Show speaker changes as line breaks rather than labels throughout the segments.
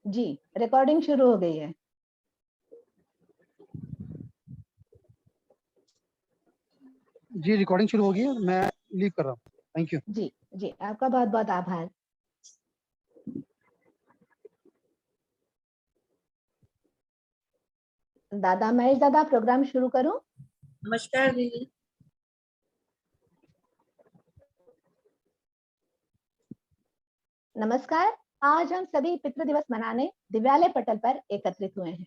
जी, recording शुरू हो गई है।
जी रिकॉर्डिंग शुरू हो गई है, मैं लीव कर रहा हूँ। Thank you.
जी जी, आपका बहुत बहुत आभार। दादा महेश दादा, प्रोग्राम शुरू करूं?
नमस्कार दीदी।
नमस्कार। आज हम सभी पितृ दिवस मनाने दिव्यालय पटल पर एकत्रित हुए हैं।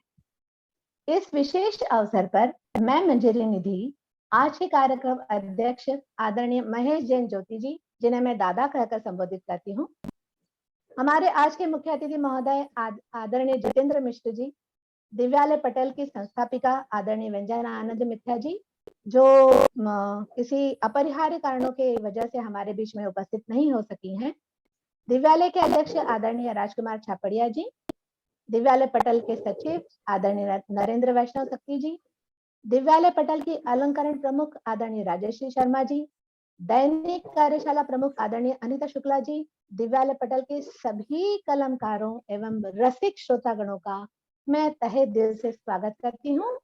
इस विशेष अवसर पर मैं मंजरी निधि, आज के कार्यक्रम अध्यक्ष आदरणीय महेश जैन ज्योति जी, जिन्हें मैं दादा कहकर संबोधित करती हूँ, हमारे आज के मुख्य अतिथि महोदय आदरणीय जितेंद्र मिश्र जी, दिव्यालय पटल की संस्थापिका आदरणीय व्यंजना आनंद मिथ्या जी, जो किसी अपरिहार्य कारणों के वजह से हमारे बीच में उपस्थित नहीं हो सकी हैं, दिव्यालय के अध्यक्ष आदरणीय राजकुमार छापड़िया जी, दिव्यालय पटल के सचिव आदरणीय नरेंद्र वैष्णव शक्ति जी, दिव्यालय पटल की अलंकरण प्रमुख आदरणीय राजेश्री शर्मा जी, दैनिक कार्यशाला प्रमुख आदरणीय अनिता शुक्ला जी, दिव्यालय पटल के सभी कलमकारों एवं रसिक श्रोतागणों का मैं तहे दिल से स्वागत करती हूँ,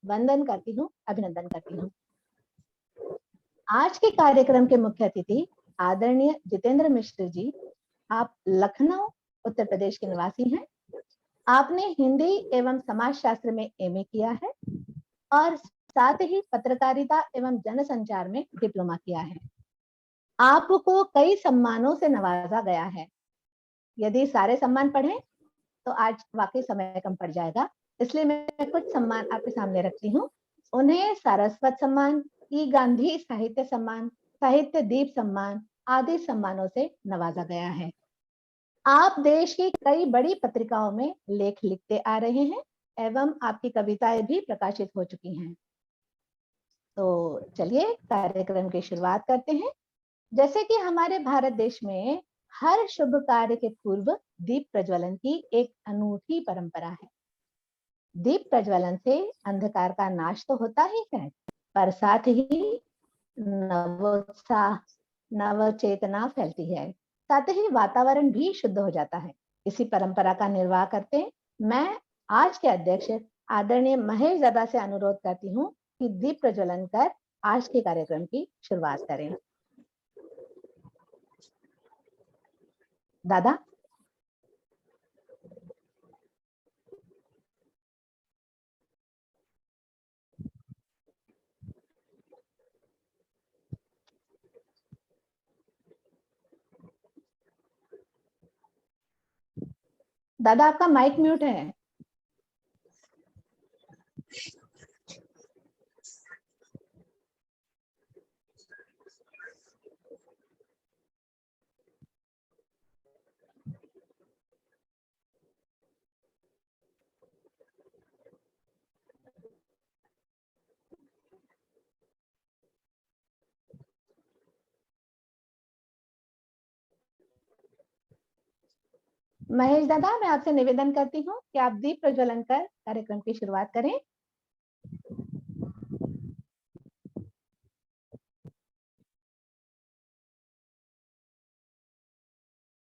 वंदन करती हूँ, अभिनंदन करती हूँ। आज के कार्यक्रम के मुख्य अतिथि आदरणीय जितेंद्र मिश्र जी, आप लखनऊ उत्तर प्रदेश के निवासी हैं। आपने हिंदी एवं समाज शास्त्र में एमए किया है और साथ ही पत्रकारिता एवं जनसंचार में डिप्लोमा किया है। आपको कई सम्मानों से नवाजा गया है। यदि सारे सम्मान पढ़ें तो आज वाकई समय कम पड़ जाएगा, इसलिए मैं कुछ सम्मान आपके सामने रखती हूँ। उन्हें सारस्वत सम्मान, ई गांधी साहित्य सम्मान, साहित्य दीप सम्मान आदि सम्मानों से नवाजा गया है। आप देश की कई बड़ी पत्रिकाओं में लेख लिखते आ रहे हैं एवं आपकी कविताएं भी प्रकाशित हो चुकी हैं। तो चलिए कार्यक्रम की शुरुआत करते हैं। जैसे कि हमारे भारत देश में हर शुभ कार्य के पूर्व दीप प्रज्वलन की एक अनूठी परंपरा है। दीप प्रज्वलन से अंधकार का नाश तो होता ही है, पर साथ ही नवोत्साह, नव चेतना फैलती है, साथ ही वातावरण भी शुद्ध हो जाता है। इसी परंपरा का निर्वाह करते मैं आज के अध्यक्ष आदरणीय महेश दादा से अनुरोध करती हूँ कि दीप प्रज्वलन कर आज के कार्यक्रम की शुरुआत करें। दादा। दादा आपका माइक म्यूट है। महेश दादा, मैं आपसे निवेदन करती हूँ कि आप दीप प्रज्वलन कर कार्यक्रम की शुरुआत करें।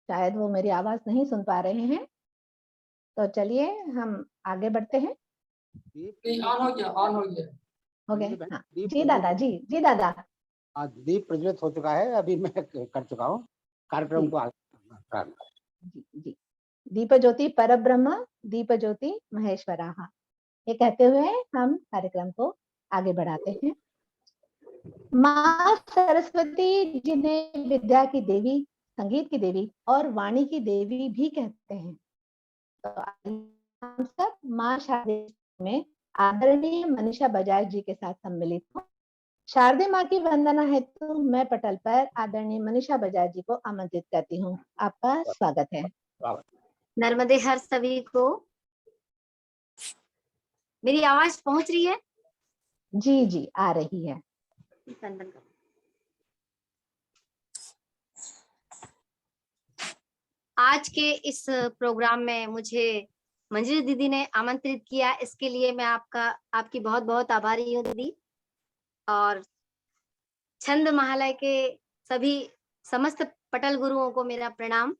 शायद वो मेरी आवाज नहीं सुन पा रहे हैं, तो चलिए हम आगे बढ़ते हैं।
ऑन हो गया, ऑन हो गया।
हो गया? हाँ जी दादा जी, जी दादा।
दीप प्रज्वलित हो चुका है, अभी मैं कर चुका हूँ कार्यक्रम को आगे।
जी जी। दीप ज्योति परब्रह्म, दीप ज्योति महेश्वराः, ये कहते हुए हम कार्यक्रम को आगे बढ़ाते हैं। माँ सरस्वती जिन्हें विद्या की देवी, संगीत की देवी और वाणी की देवी भी कहते हैं, तो हम सब माँ शारदे में आदरणीय मनीषा बजाज जी के साथ सम्मिलित हूँ। शारदे माँ की वंदना हेतु मैं पटल पर आदरणीय मनीषा बजाज जी को आमंत्रित करती हूँ। आपका स्वागत है।
नर्मदे हर सभी को। मेरी आवाज पहुंच रही है?
जी जी, आ रही है।
आज के इस प्रोग्राम में मुझे मंजरी दीदी ने आमंत्रित किया, इसके लिए मैं आपकी बहुत बहुत आभारी हूँ दीदी। और छंद महालय के सभी समस्त पटल गुरुओं को मेरा प्रणाम।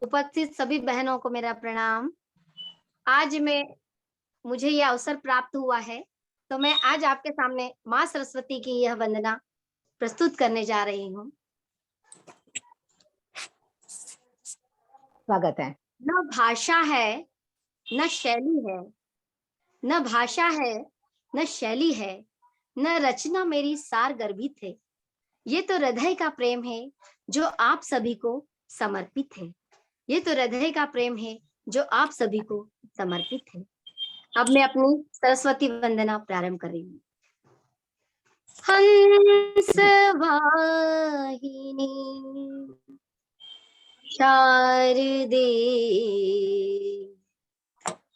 उपस्थित सभी बहनों को मेरा प्रणाम। आज मुझे यह अवसर प्राप्त हुआ है, तो मैं आज आपके सामने माँ सरस्वती की यह वंदना प्रस्तुत करने जा रही हूँ।
स्वागत है।
न भाषा है, न शैली है, न भाषा है, न शैली है, न रचना मेरी सार गर्भित है। ये तो हृदय का प्रेम है जो आप सभी को समर्पित है। ये तो हृदय का प्रेम है जो आप सभी को समर्पित है। अब मैं अपनी सरस्वती वंदना प्रारंभ कर रही हूँ। हंस वाहिनी शारदे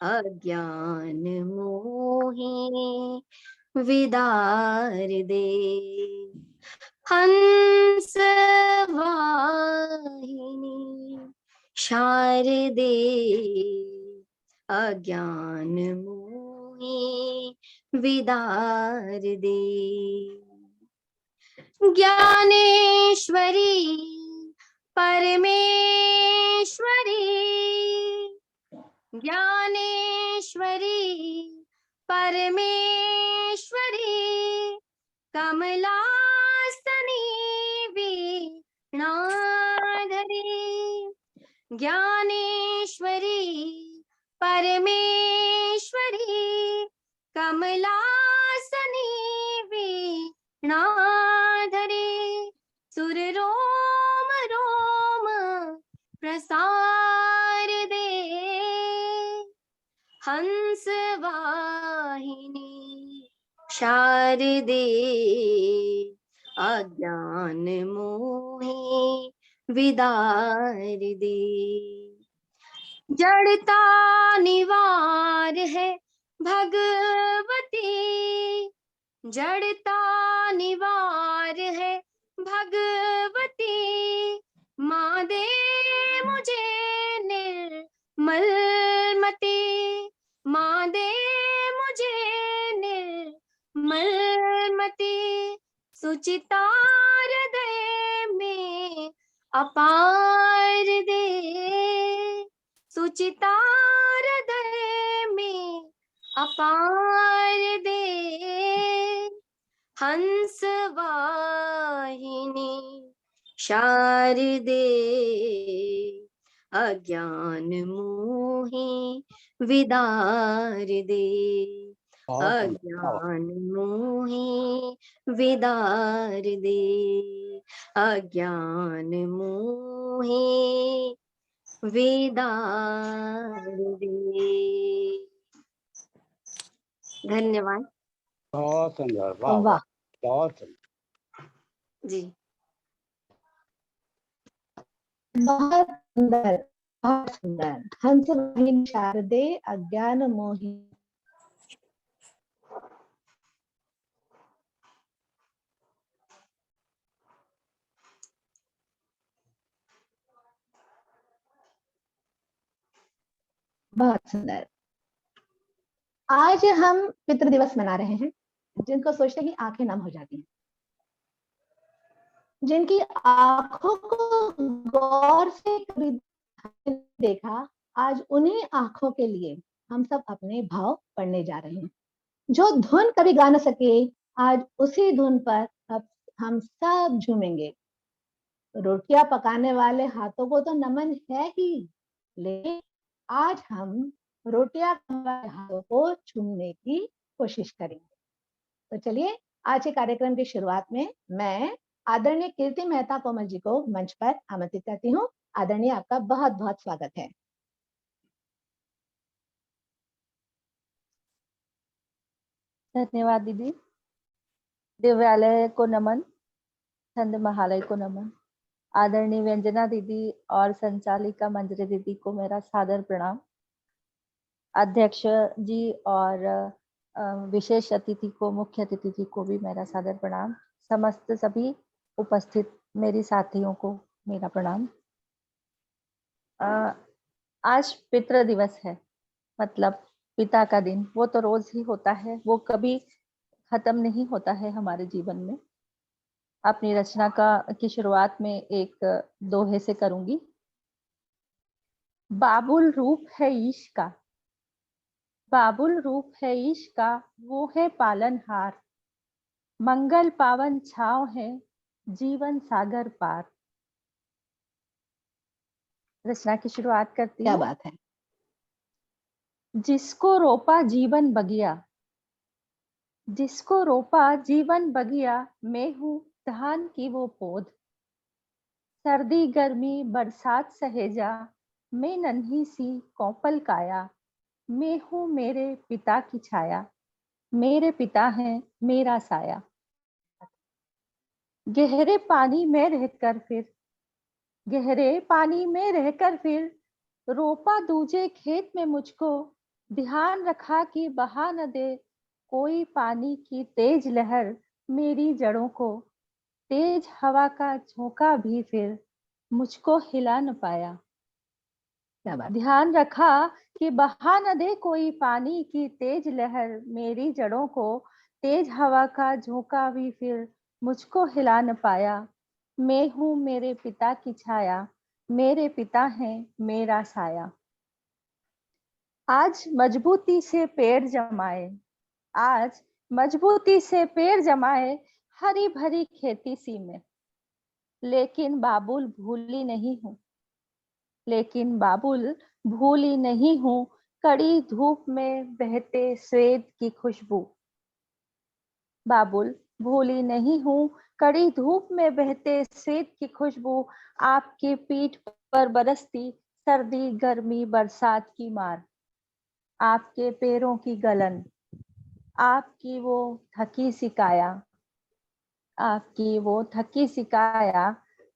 अज्ञान मोहि विदार दे। हंस वाहिनी शारदे अज्ञान मोहि विदार दे। ज्ञानेश्वरी परमेश्वरी, ज्ञानेश्वरी परमेश्वरी, कमलासनी वीणाधरी। ज्ञानेश्वरी परमेश्वरी, कमलासनी वीणाधरी। सुर रोम रोम प्रसार दे। हंस वाहिनी शारदे अज्ञान मोहि विदार दे। जड़ता निवार है भगवती, जड़ता निवार है भगवती। माँ दे मुझे निर्मल मति, माँ दे मुझे निर्मल मति। सुचिता हृदय में अपार दे, सुचिता हृदय में अपार दे। हंस वाहिनी शारदे अज्ञान मोहि विदार दे। अज्ञान मोहि विदार दे। अज्ञान मोहि विदार दे। धन्यवाद
बहुत सुंदर, वाह
वाह।
बहुत सुंदर
जी।
बहुत सुंदर, बहुत सुंदर। हंस वाहिनी शारदे अज्ञान मोहि। बहुत सुंदर। आज हम पितृ दिवस मना रहे हैं। जिनको सोचते ही आंखें नम हो जाती हैं, जिनकी आंखों को गौर से कभी देखा, आज उन्हीं आंखों के लिए हम सब अपने भाव पढ़ने जा रहे हैं। जो धुन कभी गा न सके, आज उसी धुन पर अब हम सब झूमेंगे। रोटियां पकाने वाले हाथों को तो नमन है ही, लेकिन आज हम रोटियां पकाने वाले हाथों को छूने की कोशिश करेंगे। तो चलिए, आज के कार्यक्रम की शुरुआत में मैं आदरणीय कीर्ति मेहता कोमल जी को मंच पर आमंत्रित करती हूँ। आदरणीय, आपका बहुत बहुत स्वागत है।
धन्यवाद दीदी। दिव्यालय को नमन, छंद महालय को नमन। आदरणीय व्यंजना दीदी और संचालिका मंजरी दीदी को मेरा सादर प्रणाम। अध्यक्ष जी और विशेष अतिथि को, मुख्य अतिथि जी को भी मेरा सादर प्रणाम। समस्त सभी उपस्थित मेरी साथियों को मेरा प्रणाम। आज पितृ दिवस है, मतलब पिता का दिन। वो तो रोज ही होता है, वो कभी खत्म नहीं होता है हमारे जीवन में। अपनी रचना की शुरुआत में एक दोहे से करूंगी। बाबुल रूप है ईश का, बाबुल रूप है ईश का, वो है पालनहार। मंगल पावन छाँव है जीवन सागर पार। रचना की शुरुआत करती
क्या
हूँ।
बात है।
जिसको रोपा जीवन बगिया, जिसको रोपा जीवन बगिया, मैं हूँ धान की वो पौध। सर्दी गर्मी बरसात सहेजा, मैं नन्ही सी कौपल काया। मैं हूँ मेरे पिता की छाया, मेरे पिता है मेरा साया। गहरे पानी में रहकर फिर, गहरे पानी में रहकर फिर, रोपा दूजे खेत में मुझको। ध्यान रखा कि बहा न दे कोई पानी की तेज लहर मेरी जड़ों को। तेज हवा का झोंका भी फिर मुझको हिला न पाया।
क्या बात।
ध्यान रखा कि बहा न दे कोई पानी की तेज लहर मेरी जड़ों को। तेज हवा का झोंका भी फिर मुझको हिला न पाया। मैं हूँ मेरे पिता की छाया, मेरे पिता है मेरा साया। आज मजबूती से पेड़ जमाए, आज मजबूती से पेड़ जमाए, हरी भरी खेती सी में। लेकिन बाबुल भूली नहीं हूँ, लेकिन बाबुल भूली नहीं हूँ, कड़ी धूप में बहते स्वेद की खुशबू। बाबुल भूली नहीं हूँ, कड़ी धूप में बहते स्वेद की खुशबू। आपकी पीठ पर बरसती सर्दी गर्मी बरसात की मार। आपके पैरों की गलन, आपकी वो थकी सी काया, आपकी वो थकी सी काया।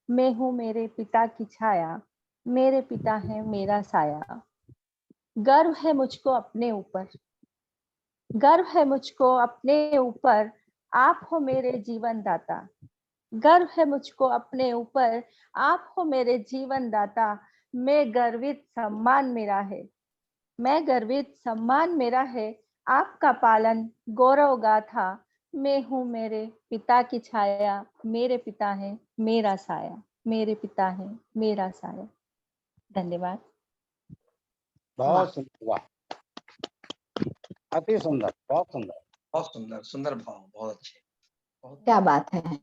मैं हूँ मेरे पिता की छाया, मेरे पिता है मेरा साया। गर्व है मुझको अपने ऊपर, गर्व है मुझको अपने ऊपर, आप हो मेरे जीवन दाता। गर्व है मुझको अपने ऊपर, आप हो मेरे जीवन दाता। मैं गर्वित सम्मान मेरा है, मैं गर्वित सम्मान मेरा है। आपका पालन गौरव गाथा। मैं हूँ मेरे पिता की छाया, मेरे पिता है मेरा साया, मेरे पिता है मेरा साया। धन्यवाद।
बहुत सुंदर, वाह, अति सुंदर, बहुत सुंदर।
बहुत सुंदर, सुंदर भाव, बहुत अच्छे।
क्या बात है।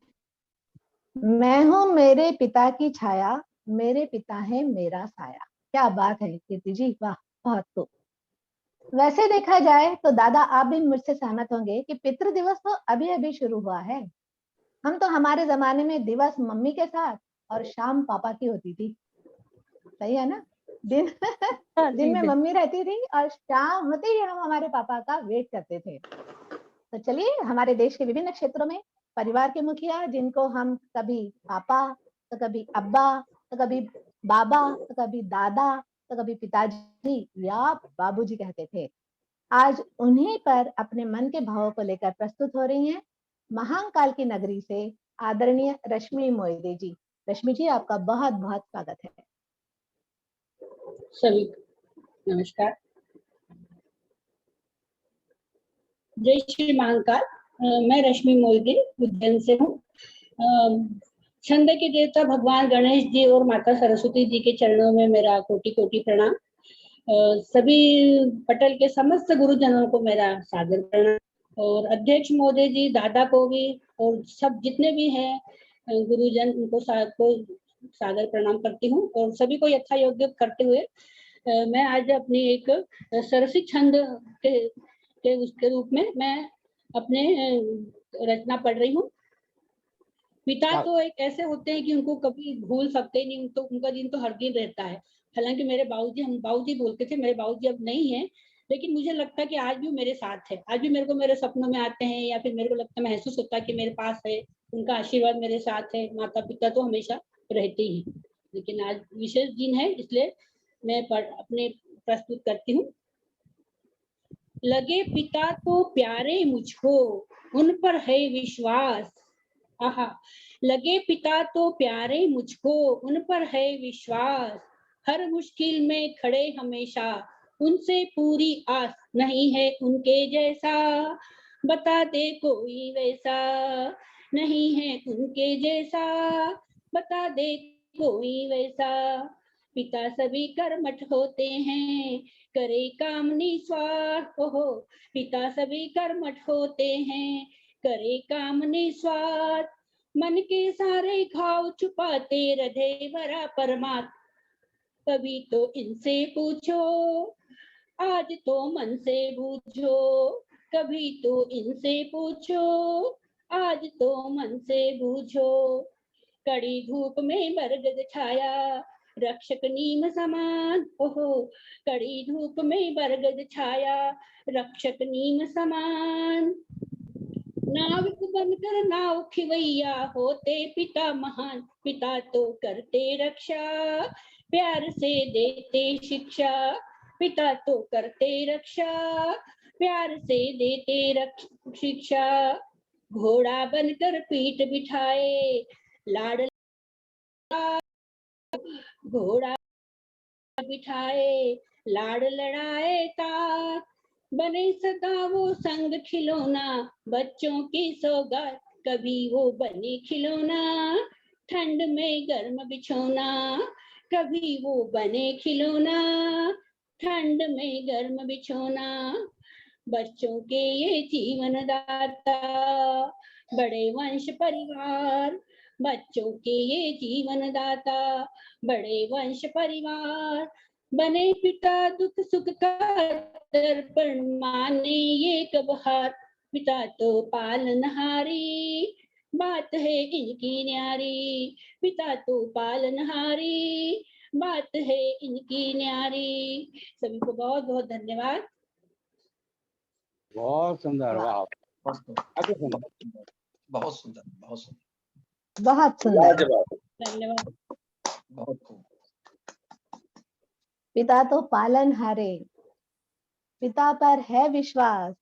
मैं हूँ मेरे पिता की छाया, मेरे पिता है मेरा साया। क्या बात है कीर्ति जी, वाह, बहुत खूब। वैसे देखा जाए तो दादा आप भी मुझसे सहमत होंगे कि पितृ दिवस तो अभी अभी शुरू हुआ है। हम तो हमारे जमाने में दिवस मम्मी के साथ और शाम पापा की होती थी, सही है ना। दिन दिन में मम्मी रहती थी और शाम होते ही हम हमारे पापा का वेट करते थे। तो चलिए, हमारे देश के विभिन्न क्षेत्रों में परिवार के मुखिया, जिनको हम कभी पापा तो कभी अब्बा तो कभी बाबा तो कभी दादा तो कभी पिताजी या बाबूजी कहते थे, आज उन्हीं पर अपने मन के भावों को लेकर प्रस्तुत हो रही हैं महाकाल की नगरी से आदरणीय रश्मि मोहिते जी। रश्मि जी, आपका बहुत बहुत स्वागत है।
सभी नमस्कार। जय श्री महाकाल। मैं रश्मि मोहिते उज्जैन से हूँ। छंद के देवता भगवान गणेश जी और माता सरस्वती जी के चरणों में मेरा कोटि कोटि प्रणाम। सभी पटल के समस्त गुरुजनों को मेरा सादर प्रणाम, और अध्यक्ष महोदय जी, दादा को भी, और सब जितने भी हैं गुरुजन, उनको सादर प्रणाम करती हूँ। और सभी को यथा योग्य करते हुए मैं आज अपनी एक सरसी छंद के उसके रूप में मैं अपने रचना पढ़ रही हूँ। पिता तो एक ऐसे होते हैं कि उनको कभी भूल सकते नहीं, तो उनका दिन तो हर दिन रहता है। हालांकि मेरे बाबूजी, हम बाबूजी बोलते थे, मेरे बाबूजी अब नहीं है, लेकिन मुझे लगता है कि आज भी मेरे साथ है। आज भी मेरे को मेरे सपनों में आते हैं, या फिर मेरे को लगता है, महसूस होता है कि मेरे पास है, उनका आशीर्वाद मेरे साथ है। माता पिता तो हमेशा रहते ही, लेकिन आज विशेष दिन है, इसलिए मैं अपने प्रस्तुत करती हूँ। लगे पिता तो प्यारे मुझको, उन पर है विश्वास। आहा, लगे पिता तो प्यारे मुझको, उन पर है विश्वास। हर मुश्किल में खड़े हमेशा, उनसे पूरी आस। नहीं है उनके जैसा, बता दे कोई वैसा। नहीं है उनके जैसा, बता दे कोई वैसा। पिता सभी कर्मठ होते हैं, करे काम निस्वार्थ हो। पिता सभी कर्मठ होते हैं, करे काम निस्वार्थ। मन के सारे घाव छुपाते हृदय भरा परमात्मा। कभी तो इनसे पूछो, आज तो मन से बूझो। कभी तो इनसे पूछो, आज तो मन से बूझो। कड़ी धूप में बरगद छाया, रक्षक नीम समान। ओहो, कड़ी धूप में बरगद छाया, रक्षक नीम समान। नाविक बनकर नाव खिवैया होते पिता महान। पिता तो करते रक्षा, प्यार से देते शिक्षा। पिता तो करते रक्षा, प्यार से देते शिक्षा। घोड़ा बनकर पीठ बिठाए, लाड घोड़ा बिठाए, लाड लड़ाए तात। बने सदा वो संग खिलौना, बच्चों की सौगात। कभी वो बने खिलौना, ठंड में गर्म बिछौना। कभी वो बने खिलौना, ठंड में गर्म बिछौना। बच्चों के ये जीवन दाता, बड़े वंश परिवार। बच्चों के ये जीवन दाता, बड़े वंश परिवार। बने पिता दुख सुख का दर्पण, माने ये कब हार। पिता तो पालनहारी, बात है इनकी न्यारी। पिता तो पालनहारी, बात है इनकी न्यारी। सभी को बहुत बहुत धन्यवाद।
बहुत सुंदर, वाह,
बहुत सुंदर,
अति सुंदर।
बहुत सुंदर, बहुत सुंदर,
बहुत सुंदर।
धन्यवाद।
बहुत खूब।
पिता तो पालनहारे, पिता पर है विश्वास।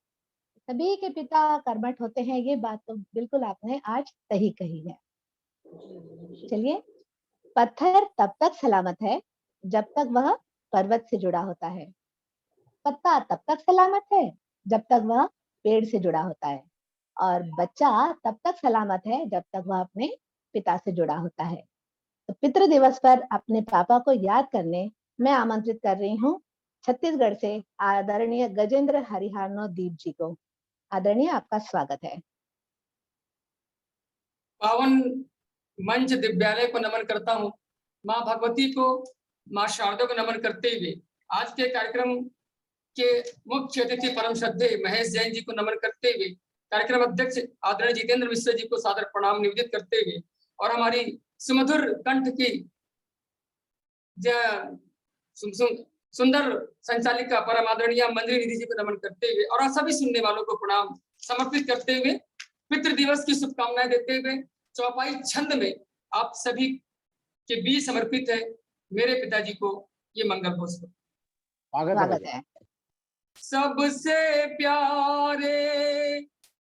सभी के पिता कर्मठ होते हैं, ये बात तो बिल्कुल आपने आज सही कही है। चलिए, पत्थर तब तक सलामत है जब तक वह पर्वत से जुड़ा होता है। पत्ता तब तक सलामत है जब तक वह पेड़ से जुड़ा होता है। और बच्चा तब तक सलामत है जब तक वह अपने पिता से जुड़ा होता है। तो पितृ दिवस पर अपने पापा को याद करने मैं आमंत्रित कर रही हूँ छत्तीसगढ़ से आदरणीय गजेंद्र हरिहारनो दीप जी को। आदरणीय, आपका स्वागत है।
पावन मंच दिव्यालय को नमन करता हूँ। माँ भगवती को, माँ शारदा को नमन करते हुए आज के कार्यक्रम के मुख्य अतिथि परम श्रद्धेय महेश जैन जी को नमन करते हुए, कार्यक्रम अध्यक्ष आदरणीय जितेंद्र मिश्र जी को सादर प्रणाम निवेदित करते हुए, और हमारी सुमधुर कंठ की सुंदर संचालिका परम आदरणीय मंजरी निधि जी को नमन करते हुए, और सभी सुनने वालों को प्रणाम समर्पित करते हुए, पितृ दिवस की शुभकामनाएं देते हुए चौपाई छंद में आप सभी के बीच समर्पित है मेरे पिताजी को ये मंगल पुष्प।
स्वागत है।
सबसे प्यारे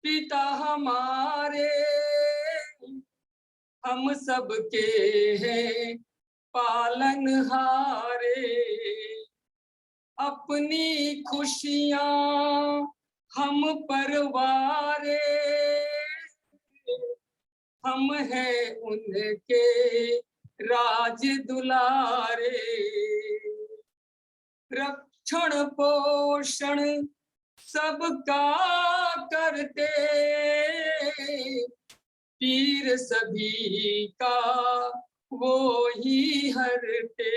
पिता हमारे, हम सबके हैं पालनहारे। अपनी खुशियां हम परवारे, हम हैं उनके राज दुलारे। रक्षण पोषण सबका करते, पीर सभी का वो ही हरते।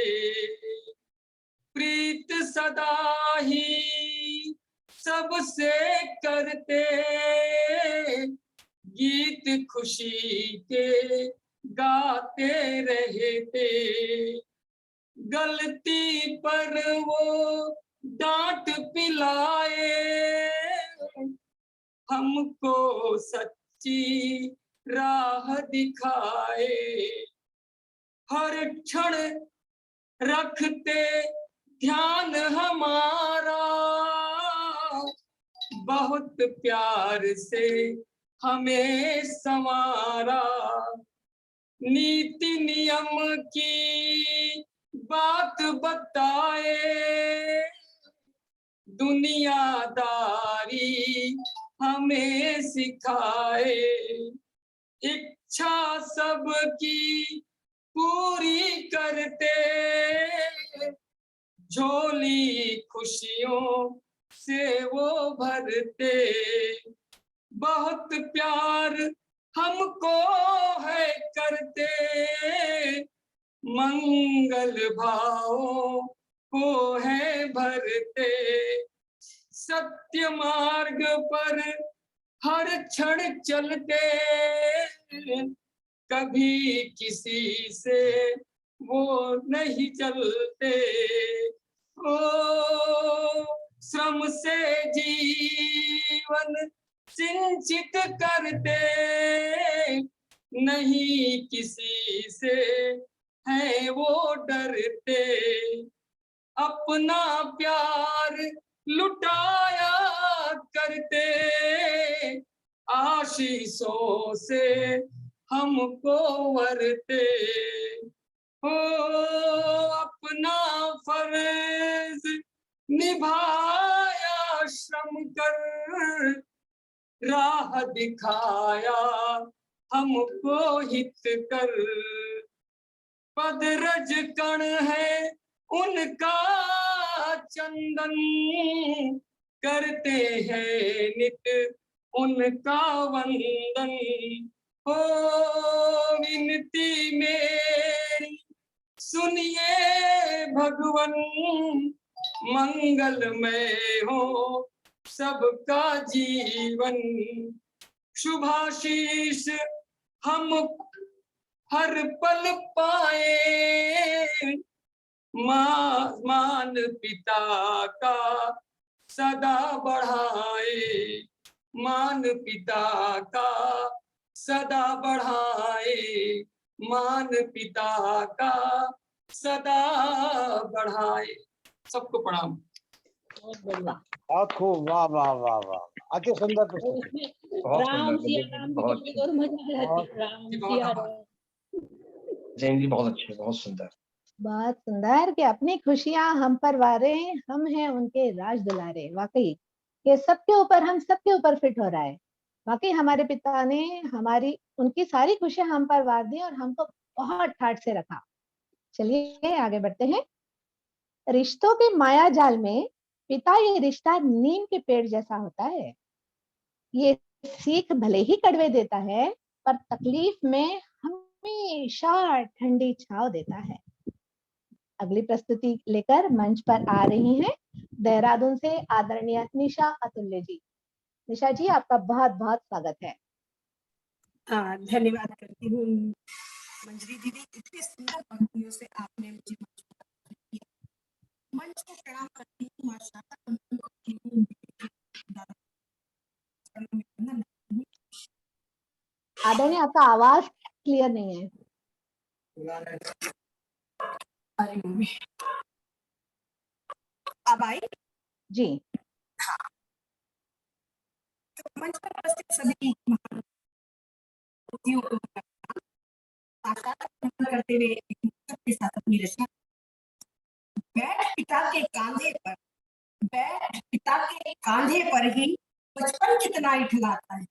प्रीत सदा ही सबसे करते, गीत खुशी के गाते रहते। गलती पर वो डांट पिलाए, हमको सच्ची राह दिखाए। हर क्षण रखते ध्यान हमारा, बहुत प्यार से हमें संवारा। नीति नियम की बात बताए, दुनियादारी हमें सिखाए। इच्छा सबकी पूरी करते, झोली खुशियों से वो भरते। बहुत प्यार हमको है करते, मंगल भावों को है भरते। सत्य मार्ग पर हर क्षण चलते, कभी किसी से वो नहीं चलते। ओ श्रम से जीवन सिंचित करते, नहीं किसी से है वो डरते। अपना प्यार लुटाया करते, आशीषों से हमको वरते। हो अपना फर्ज निभाया श्रम कर, राह दिखाया हमको हित कर। पद रज कण है उनका चंदन, करते हैं नित उनका वंदन। हो विनती मेरी सुनिए भगवन, मंगलमय हो सबका जीवन। शुभाशीष हम हर पल पाए, मान पिता का सदा बढ़ाए, मान पिता का सदा बढ़ाए, मान पिता का सदा बढ़ाए। सबको प्रणाम।
बहुत बढ़िया।
बहुत खूब, वाह वाह वाह वाह, अति सुंदर
और
प्रस्तुति।
उसमें
बहुत
राम
सुंदर,
सिया राम भी
बहुत
तो और मजा आती है। राम
बहुत
सिया
आभार।
राम।
जैन जी बहुत अच्छे, बहुत सुंदर।
बहुत सुंदर कि अपनी खुशियां हम पर वारे, हम हैं उनके राज दुलारे। वाकई ये सबके ऊपर, हम सबके ऊपर फिट हो रहा है। वाकई हमारे पिता ने हमारी उनकी सारी खुशियां हम पर वार दी और हमको बहुत ठाट से रखा। चलिए आगे बढ़ते हैं। रिश्तों के माया जाल में पिता ये रिश्ता नीम के पेड़ जैसा होता है। ये सीख भले ही कड़वे देता है, पर तकलीफ में हमेशा ठंडी छांव देता है। अगली प्रस्तुति लेकर मंच पर आ रही हैं देहरादून से आदरणीय निशा अतुल्य जी। निशा जी, आपका बहुत बहुत स्वागत है।
धन्यवाद करती हूँ मंजरी दीदी, इतने सुंदर पंक्तियों से आपने मुझे मंच पर किया। मंच को प्रणाम करती हूँ,
आदरणीय, आपका आवाज क्लियर नहीं है।
अरे मम्मी, अब आई?
जी।
तो मंच पर उपस्थित सभी महारथियों को करते हुए के साथ अपनी रचना। बैठ पिता के कांधे पर, बैठ पिता के कांधे पर ही बचपन कितना इठलाता है।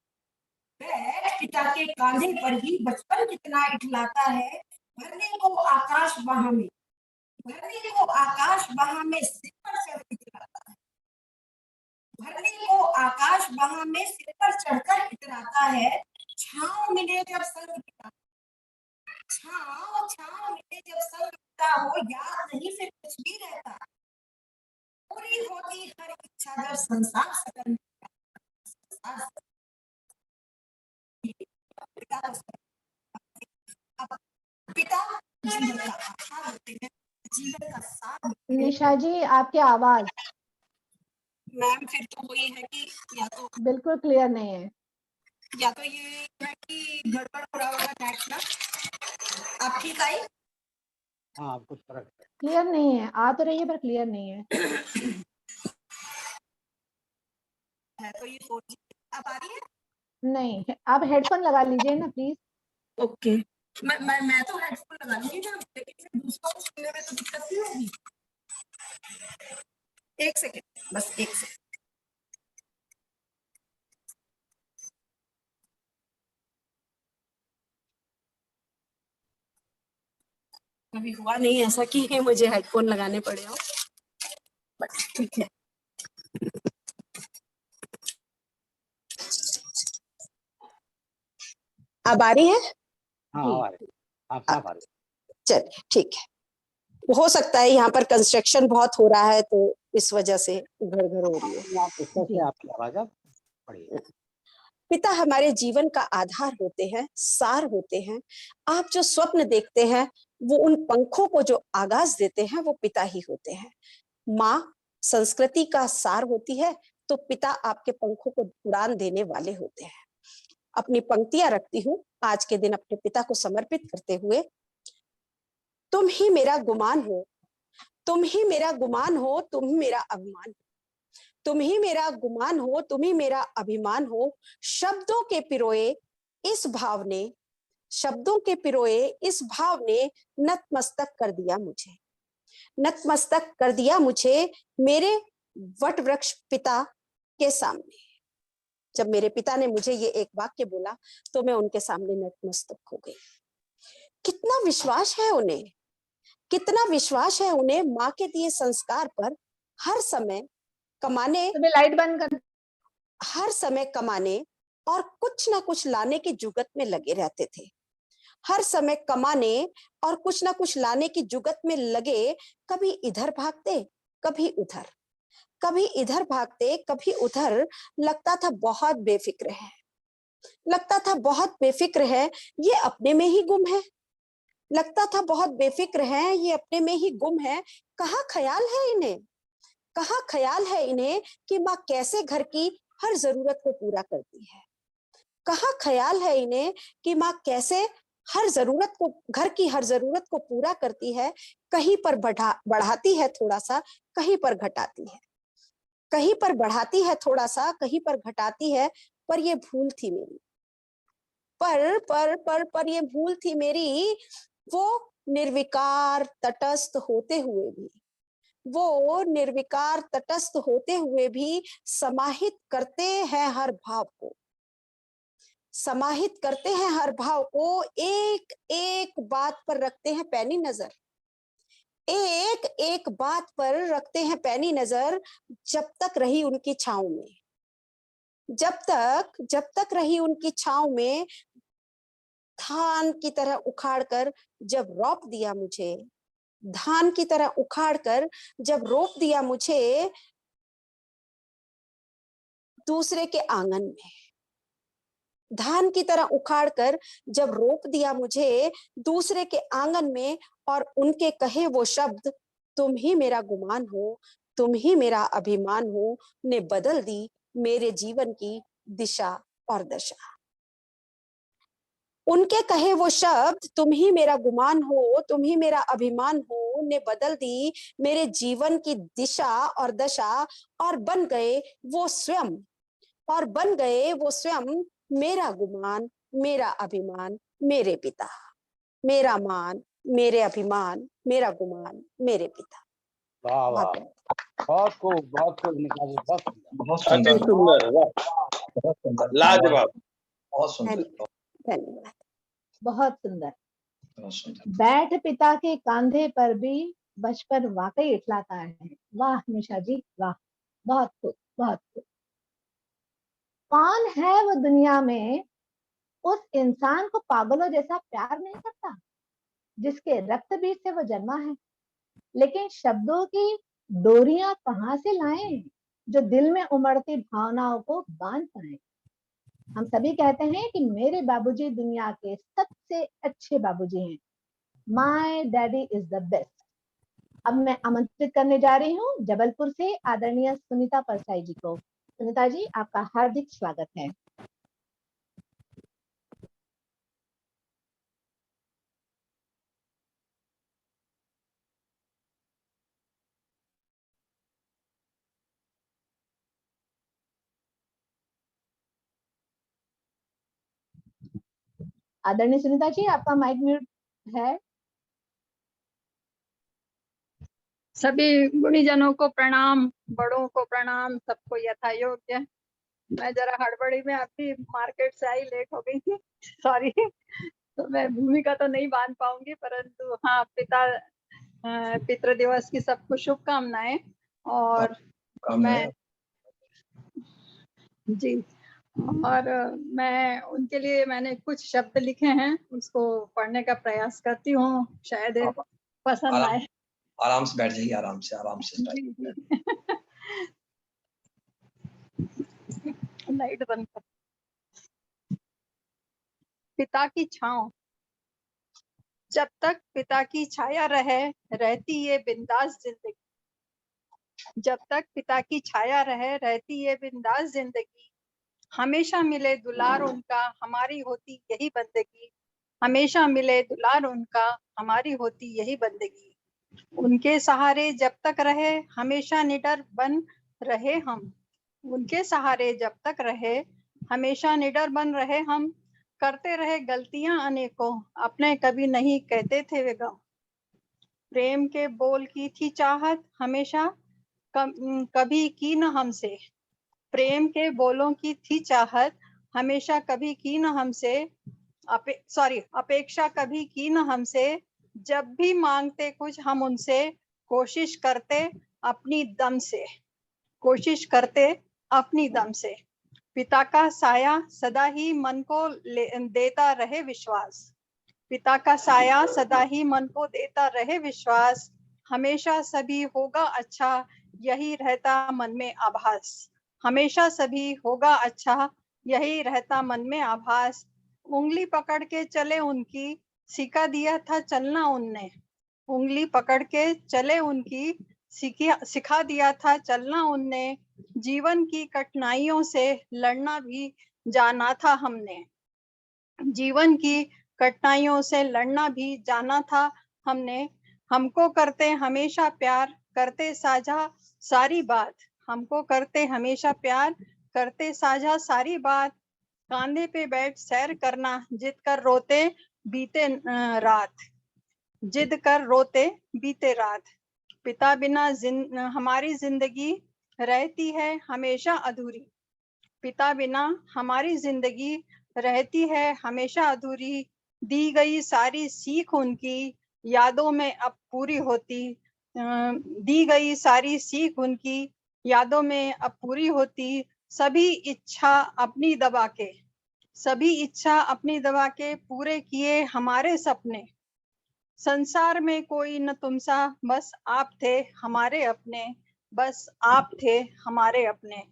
बैठ पिता के कांधे पर ही बचपन कितना इठलाता है। भरने को आकाश बाह में, भरने को आकाश बाह में सिर पर चढ़ इतराता है। भरने को आकाश बाह में सिर पर चढ़कर इतराता है। छांव मिले जब संग पिता, छांव छांव मिले जब संग पिता हो, याद नहीं फिर कुछ भी रहता। पूरी होती हर इच्छा जब संसार सकल पिता जीवन का आधार होते हैं, जीवन का सार होते हैं।
निशा जी, आपकी आवाज
मैम फिर तो वही है कि या तो
बिल्कुल क्लियर नहीं है।
या तो ये है कि गड़बड़ हो रहा होगा नेट ना। आप ठीक आई?
हाँ, कुछ फर्क है।
क्लियर नहीं है, आ तो रही है पर क्लियर नहीं है।
है तो ये 4G। अब आ रही है?
नहीं, आप हेडफोन लगा लीजिए ना प्लीज।
ओके, मैं तो हेडफोन लगा लूंगी ना, लेकिन फिर दूसरों को सुनने में तो दिक्कत नहीं होगी। एक सेकेंड, बस एक सेकेंड। कभी हुआ नहीं ऐसा कि मुझे हेडफोन लगाने पड़े हो, बट ठीक है। अब आ रही है?
हाँ आ रही, आप साफ आ रही।
चलिए ठीक है। हो सकता है यहाँ पर कंस्ट्रक्शन बहुत हो रहा है तो इस वजह से घर घर हो रही है।
आप ऊपर से आपकी आवाज अब पड़ी।
पिता हमारे जीवन का आधार होते हैं, सार होते हैं। आप जो स्वप्न देखते हैं वो उन पंखों को जो आगाज देते हैं वो पिता ही होते हैं। माँ संस्कृति का सार होती है तो पिता आपके पंखों को उड़ान देने वाले होते हैं। अपनी पंक्तियां रखती हूँ आज के दिन अपने पिता को समर्पित करते हुए। तुम ही मेरा गुमान हो, तुम ही मेरा गुमान हो, तुम ही मेरा अभिमान हो, तुम ही मेरा गुमान हो, तुम ही मेरा अभिमान हो। शब्दों के पिरोए इस भाव ने, शब्दों के पिरोए इस भाव ने नतमस्तक कर दिया मुझे, नतमस्तक कर दिया मुझे मेरे वट वृक्ष पिता के सामने। जब मेरे पिता ने मुझे ये एक वाक्य बोला तो मैं उनके सामने नतमस्तक हो गई। कितना विश्वास है उन्हें, कितना विश्वास है उन्हें माँ के दिए संस्कार पर। हर समय कमाने,
लाइट बंद कर,
हर समय कमाने और कुछ ना कुछ लाने की जुगत में लगे रहते थे। हर समय कमाने और कुछ ना कुछ लाने की जुगत में लगे। कभी इधर भागते, कभी उधर, कभी इधर भागते, कभी उधर। लगता था बहुत बेफिक्र है, लगता था बहुत बेफिक्र है, ये अपने में ही गुम है। लगता था बहुत बेफिक्र है, ये अपने में ही गुम है। कहाँ ख्याल है इन्हें, कहाँ ख्याल है इन्हें कि माँ कैसे घर की हर जरूरत को पूरा करती है। कहाँ ख्याल है इन्हें कि माँ कैसे हर जरूरत को, घर की हर जरूरत को पूरा करती है। कहीं पर बढ़ाती है थोड़ा सा, कहीं पर घटाती है, कहीं पर बढ़ाती है थोड़ा सा, कहीं पर घटाती है। पर ये भूल थी मेरी, पर ये भूल थी मेरी। वो निर्विकार तटस्थ होते हुए भी, वो निर्विकार तटस्थ होते हुए भी समाहित करते हैं हर भाव को, समाहित करते हैं हर भाव को। एक एक बात पर रखते हैं पैनी नजर, एक एक बात पर रखते हैं पैनी नजर। जब तक रही उनकी छांव में, जब तक रही उनकी छांव में। धान की तरह उखाड़कर जब रोप दिया मुझे, धान की तरह उखाड़कर जब रोप दिया मुझे दूसरे के आंगन में, धान की तरह उखाड़कर जब रोप दिया मुझे दूसरे के आंगन में। और उनके कहे वो शब्द, तुम ही मेरा गुमान हो, तुम ही मेरा अभिमान हो, ने बदल दी मेरे जीवन की दिशा और दशा। उनके कहे वो शब्द, तुम ही मेरा गुमान हो, तुम ही मेरा अभिमान हो, ने बदल दी मेरे जीवन की दिशा और दशा। और बन गए वो स्वयं, और बन गए वो स्वयं मेरा गुमान, मेरा अभिमान, मेरे पिता। मेरा मान, मेरे अभिमान, मेरा गुमान, मेरे पिता।
वाह वाह, बहुत खूब, बहुत खूब निकाल, बहुत सुंदर,
बहुत
अति
सुंदर,
सुंदर, वाह,
बहुत सुंदर,
लाजवाब।
बहुत सुंदर,
धन्यवाद।
बहुत सुंदर।
बहुत सुंदर।
बैठ पिता के कांधे पर भी बचपन वाकई इठलाता है। वाह निशा जी वाह, बहुत खूब, बहुत खूब। कौन है वो दुनिया में उस इंसान को पागलों जैसा प्यार नहीं करता जिसके रक्त बीज से वो जन्मा है। लेकिन शब्दों की डोरियां कहाँ से लाएं जो दिल में उमड़ती भावनाओं को बांध पाए। हम सभी कहते हैं कि मेरे बाबूजी दुनिया के सबसे अच्छे बाबूजी हैं। My daddy is the best. अब मैं आमंत्रित करने जा रही हूँ जबलपुर से आदरणीय सुनीता परसाई जी को। सुनीता जी आपका हार्दिक स्वागत है। आदरणीय सुनीता जी आपका माइक म्यूट है।
सभी गुणीजनों को प्रणाम, बड़ों को प्रणाम, सबको यथा योग्य। मैं जरा हड़बड़ी में अभी मार्केट से आई, लेट हो गई थी, सॉरी। तो मैं भूमिका तो नहीं बांध पाऊंगी, परंतु हाँ, पितृ दिवस की सबको शुभकामनाएं। और मैं जी, और मैं उनके लिए मैंने कुछ शब्द लिखे हैं, उसको पढ़ने का प्रयास करती हूँ, शायद पसंद आए।
आराम से बैठ जाइए, आराम से
जी जी। लाइट बंद कर। पिता की छांव। जब तक पिता की छाया रहती ये बिंदास जिंदगी। जब तक पिता की छाया रहती ये बिंदास जिंदगी। हमेशा मिले दुलार उनका, हमारी होती यही बंदगी। हमेशा मिले दुलार उनका, हमारी होती यही बंदगी। उनके सहारे जब तक रहे, हमेशा निडर बन रहे हम। उनके सहारे जब तक रहे, हमेशा निडर बन रहे हम। करते रहे गलतियां अनेकों, अपने कभी नहीं कहते थे वे गम। प्रेम के बोल की थी चाहत, हमेशा कभी की न हमसे। प्रेम के बोलों की थी चाहत, हमेशा कभी की न हमसे। अपेक्षा कभी की न हमसे। जब भी मांगते कुछ हम उनसे, कोशिश करते अपनी दम से। कोशिश करते अपनी दम से। पिता का साया सदा ही मन को देता रहे विश्वास। पिता का साया सदा ही मन को देता रहे विश्वास। हमेशा सभी होगा अच्छा, यही रहता मन में आभास। हमेशा सभी होगा अच्छा, यही रहता मन में आभास। उंगली पकड़ के चले उनकी, सिखा दिया था चलना उनने। उंगली पकड़ के चले उनकी, सिखा दिया था चलना उनने। जीवन की कठिनाइयों से लड़ना भी जाना था हमने। जीवन की कठिनाइयों से लड़ना भी जाना था हमने। हमको करते हमेशा प्यार, करते साझा सारी बात। हमको करते हमेशा प्यार, करते साझा सारी बात। कांधे पे बैठ सैर करना, जिद कर रोते बीते रात। जिद कर रोते बीते रात। पिता बिना हमारी जिंदगी रहती है हमेशा अधूरी। पिता बिना हमारी जिंदगी रहती है हमेशा अधूरी। दी गई सारी सीख उनकी यादों में अब पूरी होती। दी गई सारी सीख उनकी यादों में अब पूरी होती। सभी इच्छा अपनी दबा के, सभी इच्छा अपनी दबा के पूरे किए हमारे सपने। संसार में कोई न तुम सा, बस आप थे हमारे अपने। बस आप थे हमारे अपने।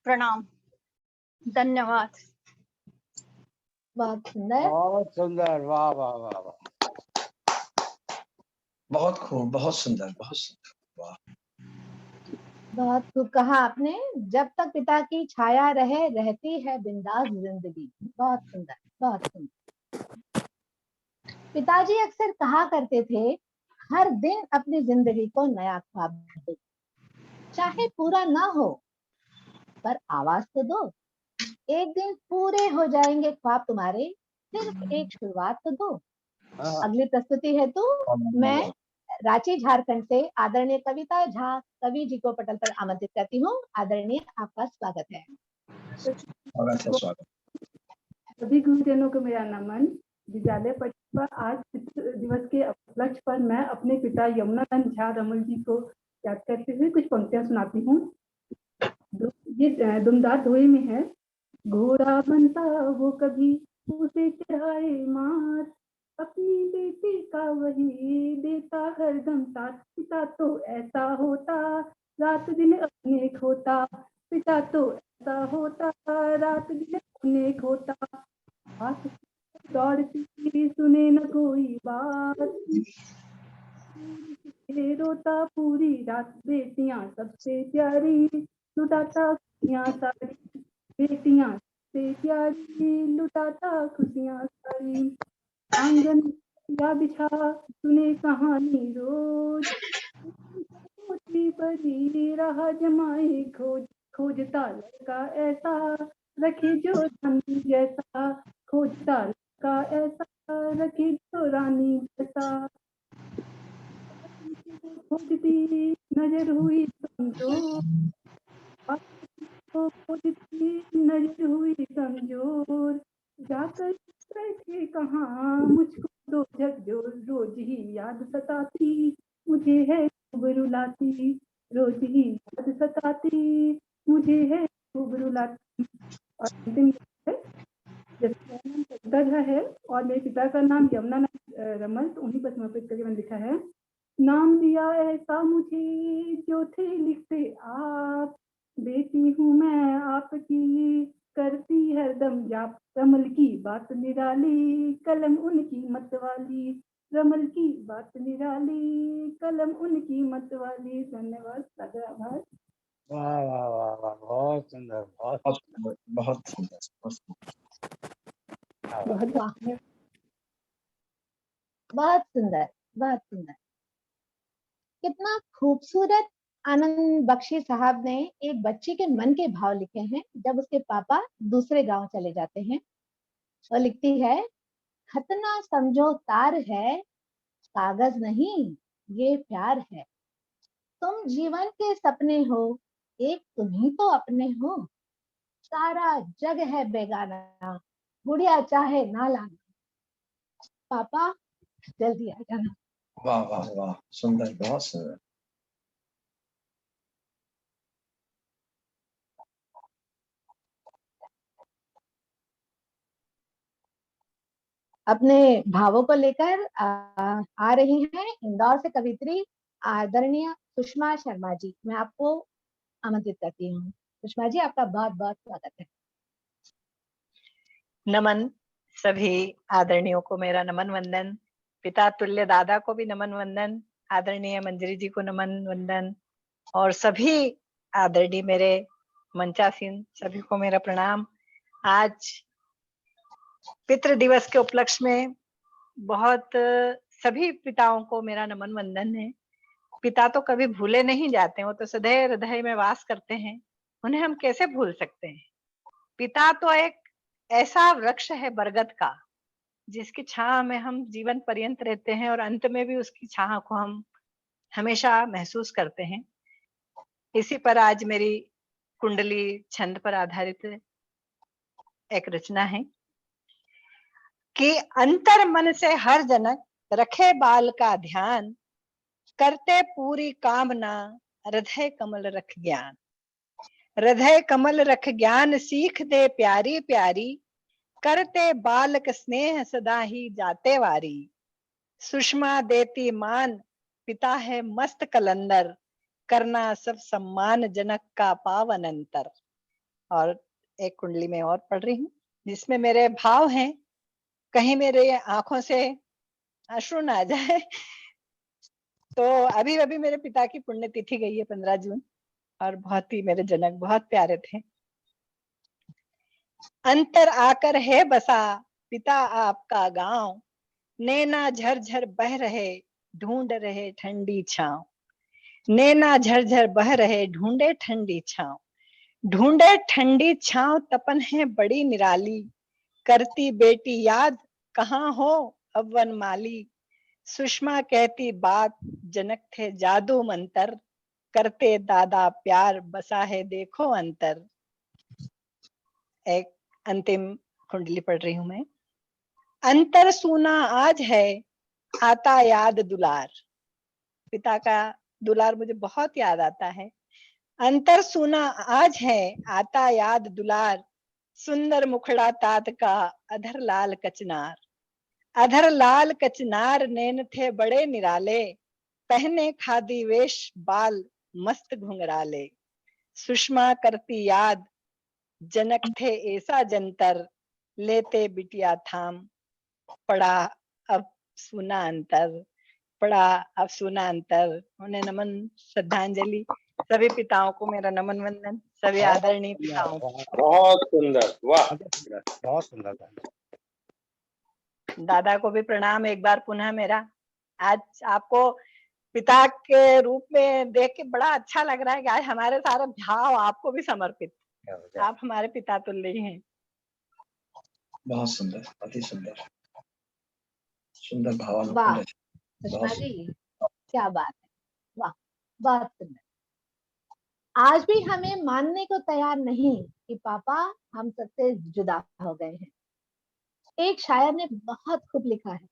प्रणाम। धन्यवाद।
बहुत सुंदर।
बहुत सुंदर, वाह वाह वाह वाह।
बहुत खूब, बहुत सुंदर, बहुत सुंदर, वाह।
बहुत खूब कहा आपने। जब तक पिता की छाया रहती है बिंदास जिंदगी। बहुत सुंदर, बहुत सुंदर। पिताजी अक्सर कहा करते थे, हर दिन अपनी जिंदगी को नया ख्वाब दो, चाहे पूरा ना हो पर आवाज तो दो। एक दिन पूरे हो जाएंगे ख्वाब तुम्हारे, सिर्फ एक शुरुआत तो दो। अगली प्रस्तुति है तो मैं रांची झारखंड से आदरणीय कविता झा कवि जी को पटल पर आमंत्रित करती हूँ। आदरणीय, आपका स्वागत है।
स्वागत।
सभी गुरुजनों को मेरा नमन। विद्यालय पटल पर आज पितृ दिवस के उपलक्ष्य पर मैं अपने पिता यमुनानंद झा रमल जी को याद करते हुए कुछ पंक्तियां सुनाती हूँ। ये दुमदार दोहे में है। घोड़ा बनता वो कभी उसे चढ़ाए मार, अपनी बेटी का वही देता हरदम साथ। पिता तो ऐसा होता, रात दिन अपने खोता। पिता तो ऐसा होता, रात दिन अपने खोता। हाथ दौड़ती सुने न कोई बात, रोता पूरी रात। बेटियां सबसे प्यारी, लुटाता खुशियां सारी। बेटियां सबसे प्यारी, लुटाता खुशियां सारी। आंगन या बिछा सुने कहानी रोज, छोटी बड़ी राह जमाए खोज। खोजता लड़का ऐसा, रखे जो रानी जैसा। खोजता लड़का ऐसा, रखे जो रानी जैसा। खोजती नजर हुई कमजोर, खोजती नजर हुई कमजोर। जाकर
बैठे कहाँ, मुझको तो झकझोर रोज ही याद सताती, मुझे है खूब रुलाती, रोज ही याद सताती, मुझे है खूब रुलाती। और अंतिम है, जैसे मेरा नाम कविता है और मेरे पिता का नाम यमुना रमन, तो उन्हीं पर समर्पित करके मैंने लिखा है। नाम दिया ऐसा मुझे जो थे लिखते आप, बेटी हूँ मैं आपकी, करती हरदम जाप, रमल की बात निराली, कलम उनकी मत वाली, रमल की बात निराली, कलम उनकी मत वाली। धन्यवाद। सादर आभार।
वाह वाह वाह वाह, बहुत सुंदर, बहुत
बहुत सुंदर, बहुत सुंदर, बहुत सुंदर।
बहुत बहुत सुंदर, बहुत सुंदर। कितना खूबसूरत आनंद बख्शी साहब ने एक बच्ची के मन के भाव लिखे हैं जब उसके पापा दूसरे गांव चले जाते हैं। वो लिखती है, खतना समझो तार है, कागज नहीं ये प्यार है, तुम जीवन के सपने हो, एक तुम ही तो अपने हो, सारा जग है बेगाना, गुड़िया चाहे ना लाना, पापा जल्दी आ जाना।
वाह वाह वाह, सुंदर, बहुत सुंदर।
अपने भावों को लेकर आ रही हैं इंदौर से कवित्री आदरणीय सुषमा शर्मा जी। मैं आपको आमंत्रित करती हूँ। सुषमा जी, आपका बहुत बहुत स्वागत है।
नमन। सभी आदरणीयों को मेरा नमन वंदन। पिता तुल्य दादा को भी नमन वंदन। आदरणीय मंजरी जी को नमन वंदन। और सभी आदरणीय मेरे मंचासीन सभी को मेरा प्रणाम। आज पितृ दिवस के उपलक्ष्य में बहुत सभी पिताओं को मेरा नमन वंदन है। पिता तो कभी भूले नहीं जाते, वो तो सदैव हृदय में वास करते हैं, उन्हें हम कैसे भूल सकते हैं। पिता तो एक ऐसा वृक्ष है बरगद का, जिसकी छांव में हम जीवन पर्यंत रहते हैं और अंत में भी उसकी छांव को हम हमेशा महसूस करते हैं। इसी पर आज मेरी कुंडली छंद पर आधारित एक रचना है कि अंतर मन से हर जनक रखे बाल का ध्यान, करते पूरी कामना हृदय कमल रख ज्ञान। हृदय कमल रख ज्ञान सीख दे प्यारी प्यारी, करते बालक स्नेह सदा ही जाते वारी। सुषमा देती मान पिता है मस्त कलंदर, करना सब सम्मान जनक का पावन अंतर। और एक कुंडली में और पढ़ रही हूँ जिसमें मेरे भाव हैं, कहीं मेरे आंखों से अश्रु ना आ जाए। तो अभी अभी मेरे पिता की पुण्यतिथि गई है 15 जून, और बहुत ही मेरे जनक बहुत प्यारे थे। अंतर आकर है बसा पिता आपका गांव, नैना झरझर बह रहे ढूंढ रहे ठंडी छांव। नैना झरझर बह रहे ढूंढे ठंडी छांव, ढूंढे ठंडी छांव तपन है बड़ी निराली। करती बेटी याद कहाँ हो अब वनमाली। सुषमा कहती बात जनक थे जादू मंतर, करते दादा प्यार बसा है देखो अंतर। एक अंतिम कुंडली पढ़ रही हूं मैं। अंतर सूना आज है आता याद दुलार। पिता का दुलार मुझे बहुत याद आता है। अंतर सूना आज है आता याद दुलार, सुंदर मुखड़ा तात का अधर लाल कचनार। अधर लाल कचनार नैन थे बड़े निराले, पहने खादी वेश बाल मस्त घुंघराले। सुषमा करती याद जनक थे ऐसा जंतर, लेते बिटिया थाम पड़ा अब सुना अंतर। पड़ा अब सुना अंतर। उन्हें नमन श्रद्धांजलि। सभी पिताओं को मेरा नमन वंदन, सभी आदरणीय पिताओं को।
बहुत सुंदर, वाह,
बहुत सुंदर।
दादा को भी प्रणाम एक बार पुनः मेरा। आज आपको पिता के रूप में देख के बड़ा अच्छा लग रहा है कि आज हमारे सारे भाव आपको भी समर्पित। आप हमारे पिता तुल्य ही हैं।
बहुत सुंदर, अति सुंदर, सुंदर
वाह
भावानुकूल।
सुषमा जी, क्या बात है, वाह, बहुत सुंदर। आज भी हमें मानने को तैयार नहीं कि पापा हम सबसे जुदा हो गए हैं। एक शायर ने बहुत खूब लिखा है,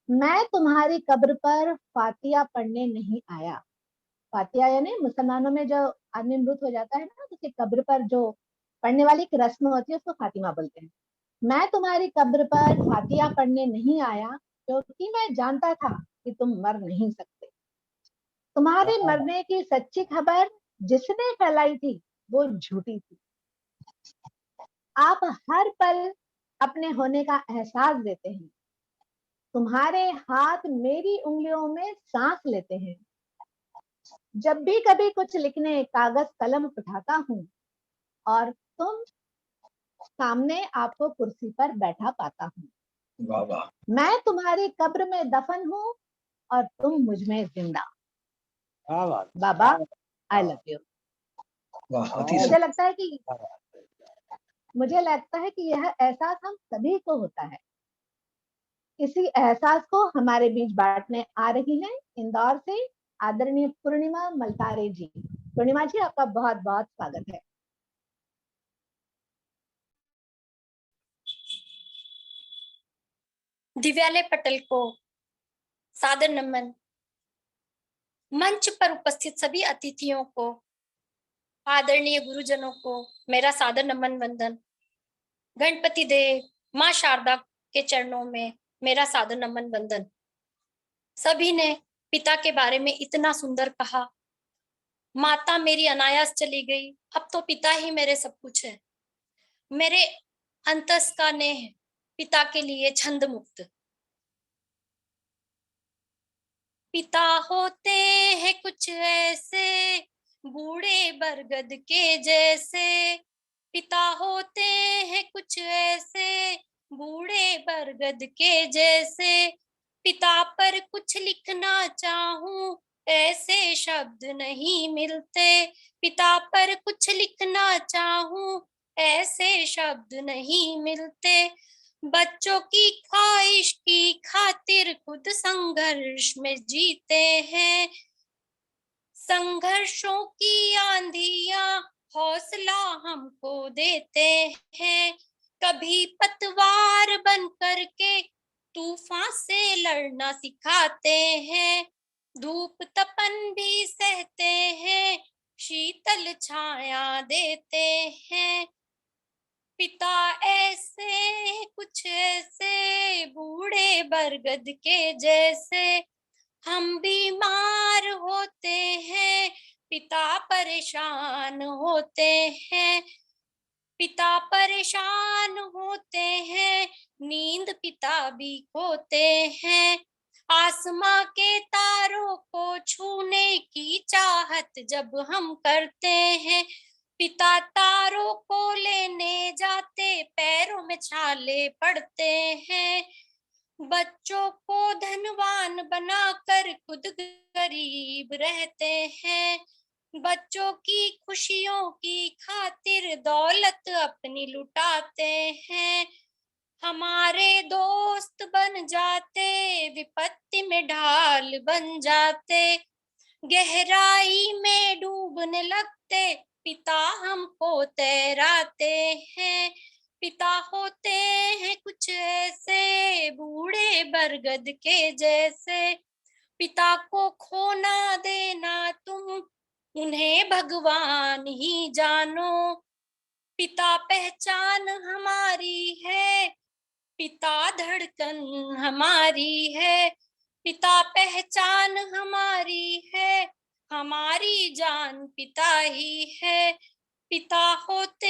मैं तुम्हारी कब्र पर फातिया पढ़ने नहीं आया। फातिया यानी मुसलमानों में जो आदमी मृत हो जाता है ना, तो उसकी कब्र पर जो पढ़ने वाली एक रस्म होती है उसको फातिमा बोलते हैं। मैं तुम्हारी कब्र पर फातिया पढ़ने नहीं आया क्योंकि मैं जानता था कि तुम मर नहीं सकते। तुम्हारे मरने की सच्ची खबर जिसने फैलाई थी वो झूठी थी। आप हर पल अपने होने का एहसास देते हैं। तुम्हारे हाथ मेरी उंगलियों में सांस लेते हैं। जब भी कभी कुछ लिखने कागज कलम उठाता हूँ और तुम सामने आपको कुर्सी पर बैठा पाता हूँ।
वाह वाह
मैं तुम्हारी कब्र में दफन हूँ और तुम मुझ में जिंदा।
क्या बात,
बाबा,
क्या
आई लव यू।
वाह, अति
मुझे
सुंदर।
लगता है कि यह एहसास हम सभी को होता है। इसी एहसास को हमारे बीच बांटने आ रही हैं इंदौर से आदरणीय पूर्णिमा मलतारे जी। पूर्णिमा जी, आपका बहुत बहुत स्वागत है।
दिव्यालय पटेल को सादर नमन। मंच पर उपस्थित सभी अतिथियों को, आदरणीय गुरुजनों को मेरा सादर नमन वंदन। गणपति देव, माँ शारदा के चरणों में मेरा सादर नमन वंदन। सभी ने पिता के बारे में इतना सुंदर कहा। माता मेरी अनायास चली गई, अब तो पिता ही मेरे सब कुछ है। मेरे अंतस का नेह पिता के लिए छंद मुक्त। पिता होते हैं कुछ ऐसे बूढ़े बरगद के जैसे। पिता होते हैं कुछ ऐसे बूढ़े बरगद के जैसे। पिता पर कुछ लिखना चाहूं ऐसे शब्द नहीं मिलते। पिता पर कुछ लिखना चाहूं ऐसे शब्द नहीं मिलते। बच्चों की ख्वाहिश की खातिर खुद संघर्ष में जीते हैं। संघर्षों की आंधियां हौसला हमको देते हैं। कभी पतवार बन करके तूफान से लड़ना सिखाते हैं। धूप तपन भी सहते हैं, शीतल छाया देते हैं। पिता ऐसे कुछ ऐसे बूढ़े बरगद के जैसे। हम बीमार होते हैं, पिता परेशान होते हैं। पिता परेशान होते हैं, नींद पिता भी खोते हैं। आसमां के तारों को छूने की चाहत जब हम करते हैं, पिता तारों को लेने जाते पैरों में छाले पड़ते हैं। बच्चों को धनवान बनाकर खुद गरीब रहते हैं। बच्चों की खुशियों की खातिर दौलत अपनी लुटाते हैं। हमारे दोस्त बन जाते, विपत्ति में ढाल बन जाते। गहराई में डूबने लगते, पिता हमको तैराते हैं। पिता होते हैं कुछ ऐसे बूढ़े बरगद के जैसे। पिता को खो ना देना तुम, उन्हें भगवान ही जानो। पिता पहचान हमारी है, पिता धड़कन हमारी है। पिता पहचान हमारी है, हमारी जान पिता ही है। पिता होते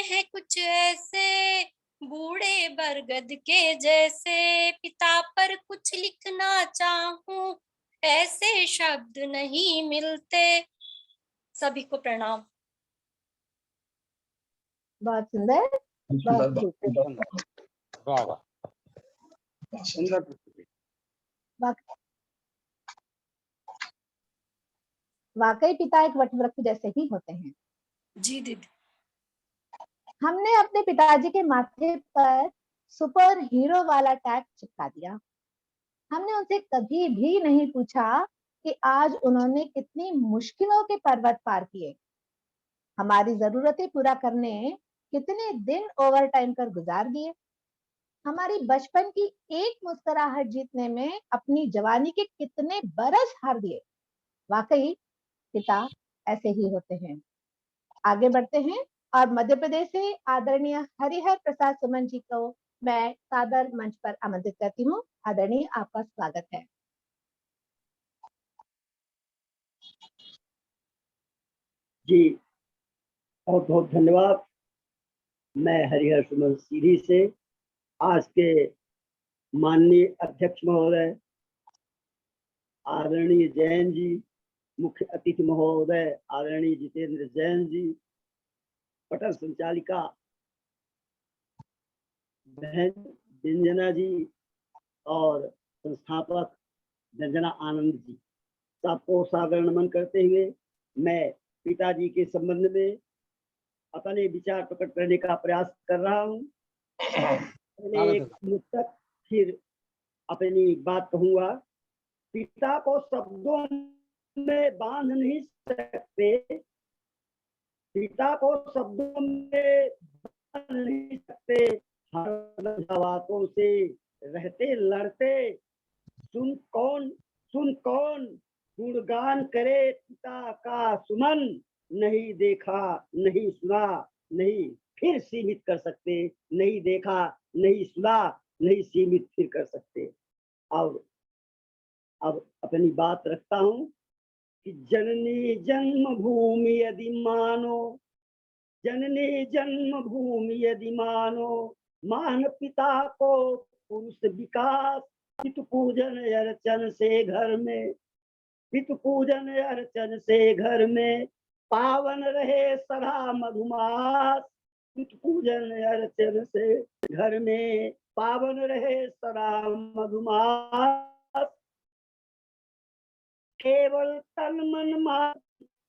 हैं कुछ ऐसे बूढ़े बरगद के जैसे। पिता पर कुछ लिखना चाहूं ऐसे शब्द नहीं मिलते। सभी को प्रणाम।
बहुत सुंदर, बहुत खूब।
वाह वाह, सुंदर।
वाकई पिता एक वटवृक्ष जैसे ही होते हैं।
जी दीदी।
हमने अपने पिताजी के माथे पर सुपर हीरो वाला टैग चिपका दिया। हमने उनसे कभी भी नहीं पूछा कि आज उन्होंने कितनी मुश्किलों के पर्वत पार किए, हमारी जरूरतें पूरा करने कितने दिन ओवर टाइम कर गुजार दिए। हमारी बचपन की एक मुस्कुराहट जीतने में अपनी जवानी के कितने बरस हार दिए। वाकई पिता ऐसे ही होते हैं। आगे बढ़ते हैं और मध्य प्रदेश से आदरणीय हरिहर प्रसाद सुमन जी को मैं सादर मंच पर आमंत्रित करती हूँ। आदरणीय, आपका स्वागत है।
जी बहुत बहुत धन्यवाद। मैं हरिहर सुमन सीधी से आज के माननीय अध्यक्ष महोदय आदरणीय जैन जी, मुख्य अतिथि महोदय आदरणीय जितेंद्र जैन जी, पटल संचालिका बहन व्यंजना जी और संस्थापक व्यंजना आनंद जी, सबको सादर नमन करते हुए मैं पिताजी के संबंध में अपने विचार प्रकट करने का प्रयास कर रहा हूँ। पहले एक मुक्तक फिर अपनी बात कहूंगा। पिता को शब्दों में बांध नहीं सकते, पिता को शब्दों में बांध नहीं सकते, हर बातों से रहते लड़ते। सुन कौन गुणगान करे पिता का सुमन, नहीं देखा नहीं सुना नहीं फिर सीमित कर सकते, नहीं देखा नहीं सुना नहीं सीमित फिर कर सकते। अब अपनी बात रखता हूँ कि जननी जन्मभूमि यदि मानो, जननी जन्मभूमि यदि मानो, मान पिता को पुरुष विकास। पितृ पूजन अर्चन से घर में, पितृ पूजन अर्चन से घर में पावन रहे सदा मधुमास। पितृ पूजन अर्चन से घर में पावन रहे सदा मधुमास। केवल तन मन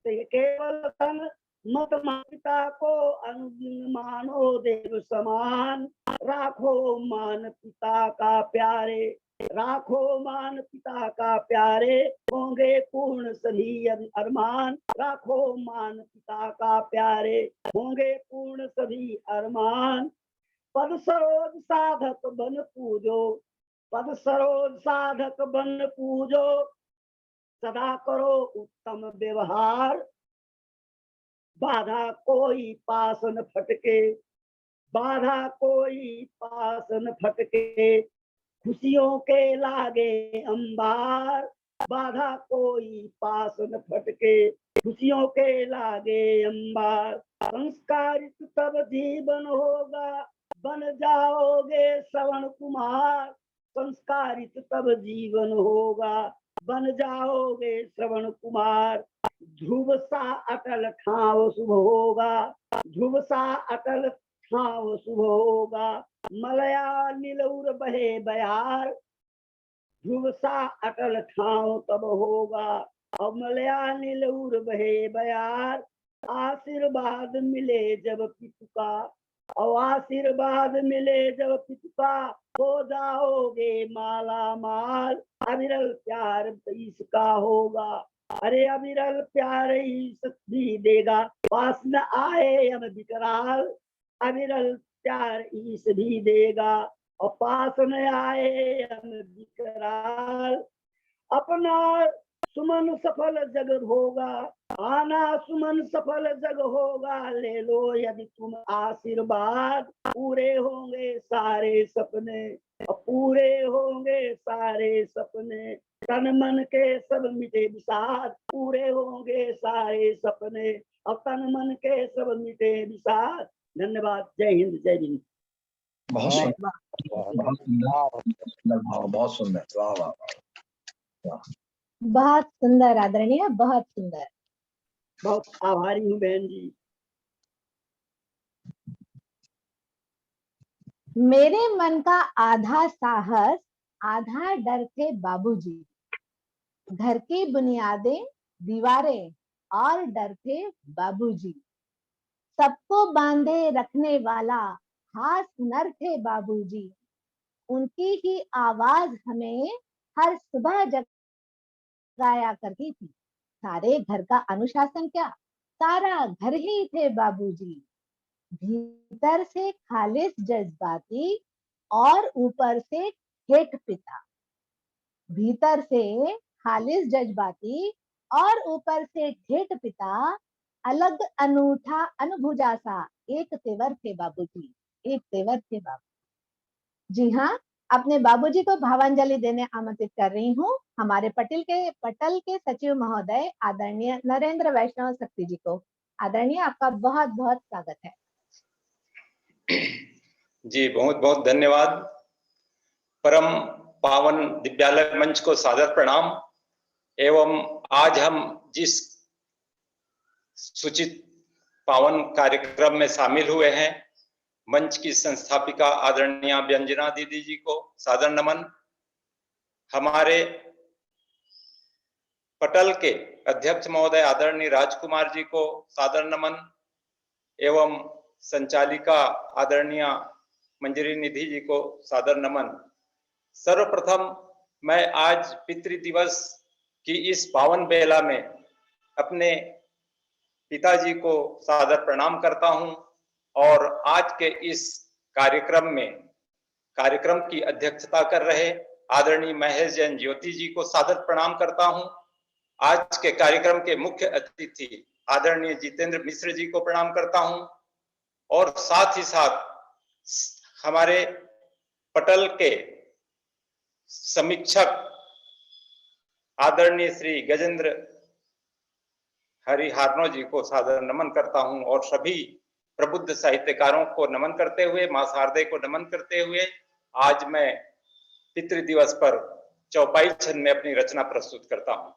केवल तन मत पिता को अनुदिन मानो देव समान। राखो मान पिता का प्यारे, राखो मान पिता का प्यारे, होंगे पूर्ण सभी अरमान। राखो मान पिता का प्यारे, होंगे पूर्ण सभी अरमान। पद सरोज साधक बन पूजो, पद सरोज साधक बन पूजो, सदा करो उत्तम व्यवहार। बाधा कोई पास न फटके, बाधा कोई पास न फटके, खुशियों के लागे अंबार। बाधा कोई पास न फटके, खुशियों के लागे अंबार। संस्कारित तब जीवन होगा, बन जाओगे श्रवण कुमार। संस्कारित तब जीवन होगा, बन जाओगे श्रवण कुमार। ध्रुव सा अटल ठाव शुभ होगा, ध्रुव सा अटल ठाव शुभ होगा। मलया नीलौर बहे बयार, ध्रुव सा अटल ठाव तब होगा। और मलया नीलौर बहे बयार। आशीर्वाद मिले जब पितु का, और आशीर्वाद मिले जब पितु का, हो जाओगे माला माल। अविरल प्यार इसका होगा, अरे अविरल प्यार ईश भी देगा। पास न आए हम विकराल, अविरल प्यार ईश भी देगा। और पास न आए हम विकराल। अपना सुमन सफल जग होगा, आना सुमन सफल जग होगा। ले लो यदि तुम आशीर्वाद, पूरे होंगे सारे सपने, पूरे होंगे सारे सपने। तन मन के सब मिटे विषाद, पूरे होंगे सारे सपने, और तन मन के सब मिटे विषाद। धन्यवाद। जय हिंद, जय हिंद।
बहुत सुंदर, बहुत सुंदर, बहुत सुंदर, वाह वाह वाह।
बहुत सुंदर आदरणीय, बहुत सुंदर।
बहुत आभारी हूँ बहन जी।
मेरे मन का आधा साहस, आधा डर थे बाबूजी। घर की बुनियादें दीवारें और डर थे बाबूजी। सबको बांधे रखने वाला खास हुनर थे बाबूजी। उनकी ही आवाज हमें हर सुबह जगाया करती थी। सारे घर का अनुशासन क्या, सारा घर ही थे बाबूजी। भीतर से खालिस जज्बाती, और ऊपर से ठेठ पिता, भीतर से खालिस जज्बाती और ऊपर से ठेठ पिता, अलग अनूठा अनुभुजा सा, एक तेवर थे बाबूजी, एक तेवर थे बाबू। जी हाँ, अपने बाबूजी को भावांजलि देने आमंत्रित कर रही हूँ हमारे पटल के सचिव महोदय आदरणीय नरेंद्र वैष्णव शक्ति जी को। आदरणीय, आपका बहुत बहुत स्वागत है।
जी बहुत बहुत धन्यवाद। परम पावन दिव्यालय मंच को सादर प्रणाम। एवं आज हम जिस सूचित पावन कार्यक्रम में शामिल हुए हैं, मंच की संस्थापिका आदरणीय व्यंजना दीदी जी को सादर नमन, हमारे पटल के अध्यक्ष महोदय आदरणीय राजकुमार जी को सादर नमन, एवं संचालिका आदरणीय मंजरी निधि जी को सादर नमन। सर्वप्रथम मैं आज पितृ दिवस की इस पावन बेला में अपने पिताजी को सादर प्रणाम करता हूं और आज के इस कार्यक्रम की अध्यक्षता कर रहे आदरणीय महेश जैन ज्योति जी को सादर प्रणाम करता हूं। आज के कार्यक्रम के मुख्य अतिथि आदरणीय जितेंद्र मिश्र जी को प्रणाम करता हूं और साथ ही साथ हमारे पटल के समीक्षक आदरणीय श्री गजेंद्र हरिहारनो जी को सादर नमन करता हूं और सभी प्रबुद्ध साहित्यकारों को नमन करते हुए, मां शारदे को नमन करते हुए आज मैं पितृ दिवस पर चौपाई छंद में अपनी रचना प्रस्तुत करता हूं।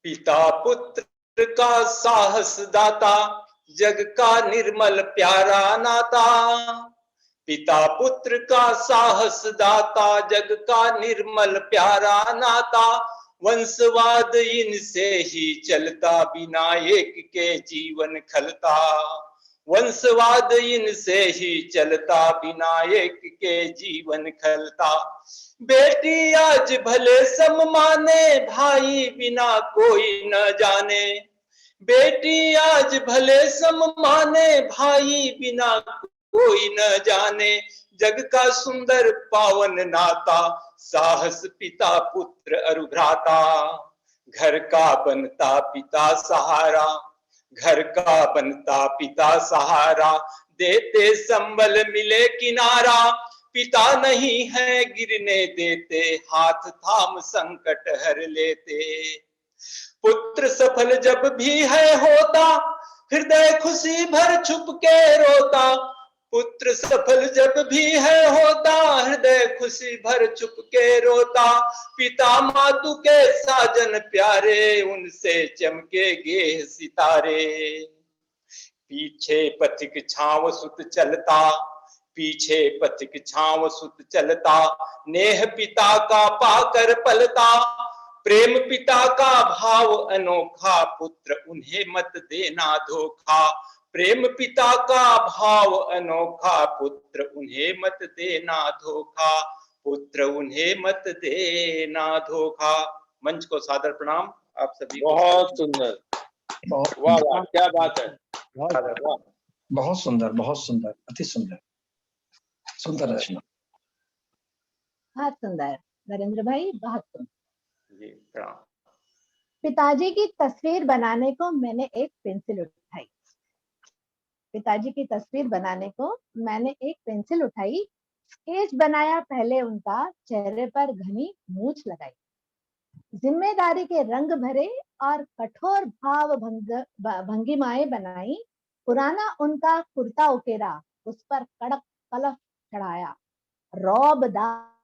पिता पुत्र का साहस दाता, जग का निर्मल प्यारा नाता। पिता पुत्र का साहस दाता, जग का निर्मल प्यारा नाता। वंशवाद इनसे ही चलता, बिना एक के जीवन खलता। वंशवाद इनसे ही चलता, बिना एक के जीवन खलता। बेटी आज भले सम माने, भाई बिना कोई न जाने। बेटी आज भले सम माने, भाई बिना कोई न जाने। जग का सुंदर पावन नाता, साहस पिता पुत्र अरु भ्राता। घर का बनता पिता सहारा, घर का बनता पिता सहारा। देते संबल मिले किनारा, पिता नहीं है गिरने देते। हाथ थाम संकट हर लेते। पुत्र सफल जब भी है होता, हृदय खुशी भर छुप के रोता। पुत्र सफल जब भी है होता, हृदय खुशी भर छुप के रोता। पिता मातु के साजन प्यारे, उनसे चमकेगे सितारे। पीछे पथिक छांव सुत चलता, पीछे पथिक छांव सुत चलता। नेह पिता का पाकर पलता, प्रेम पिता का भाव अनोखा। पुत्र उन्हें मत देना धोखा, प्रेम पिता का भाव अनोखा। पुत्र उन्हें मत देना धोखा, पुत्र उन्हें मत देना धोखा। मंच को सादर प्रणाम आप सभी को। बहुत सुंदर, वाह वाह, क्या बात है।
बहुत सुंदर, बहुत सुंदर, अति सुंदर, सुंदर रचना।
बहुत सुंदर नरेंद्र भाई, बहुत सुंदर।
जी प्रणाम।
पिताजी की तस्वीर बनाने को मैंने एक पेंसिल उठाई। पिताजी की तस्वीर बनाने को मैंने एक पेंसिल उठाई। स्केच बनाया पहले उनका, चेहरे पर घनी मूछ लगाई। जिम्मेदारी के रंग भरे और कठोर भाव भंगिमाएं बनाई। पुराना उनका कुर्ता उकेरा, उस पर कड़क कलफ चढ़ाया। रौबदार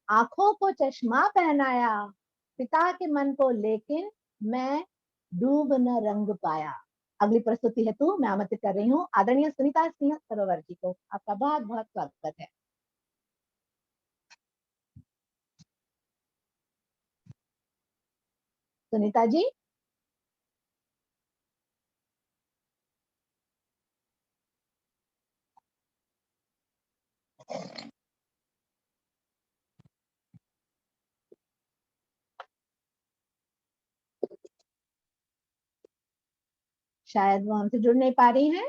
आंखों को चश्मा पहनाया। पिता के मन को लेकिन मैं डूब न रंग पाया। अगली प्रस्तुति हेतु मैं आमंत्रित कर रही हूँ आदरणीय सुनीता सिंह सरोवर जी को। आपका बहुत बहुत स्वागत है। सुनीता जी। शायद वो हमसे जुड़ नहीं पा रही हैं।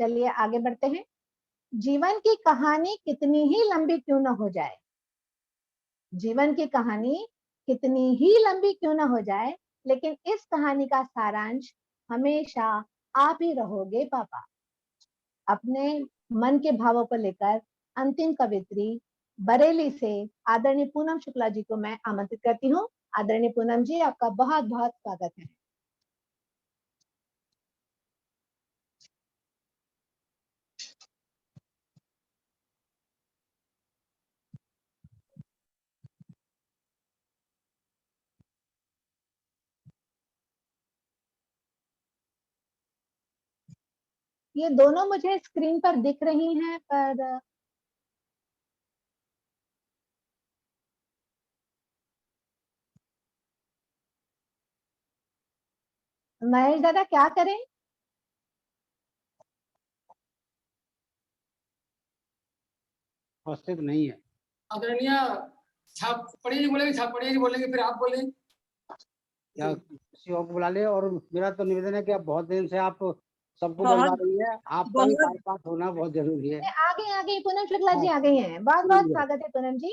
चलिए आगे बढ़ते हैं। जीवन की कहानी कितनी ही लंबी क्यों न हो जाए, जीवन की कहानी कितनी ही लंबी क्यों न हो जाए, लेकिन इस कहानी का सारांश हमेशा आप ही रहोगे पापा। अपने मन के भावों को लेकर अंतिम कवित्री बरेली से आदरणीय पूनम शुक्ला जी को मैं आमंत्रित करती हूँ। आदरणीय पूनम जी, आपका बहुत बहुत स्वागत है। ये दोनों मुझे स्क्रीन पर दिख रही हैं, पर महेश दादा क्या करें?
उपस्थित नहीं है।
आदरणीय छापड़िया जी बोलेंगे, छापड़िया जी बोलेंगे, फिर आप बोलें।
या किसी और को बुला ले। और मेरा तो निवेदन है कि आप बहुत दिन से आप सबको
बहुत-
बुलवा रही है, आपका भी पास होना बहुत जरूरी है।
आ गई पूनम शुक्ला जी आ गई हैं। बहुत बहुत स्वागत है पूनम जी,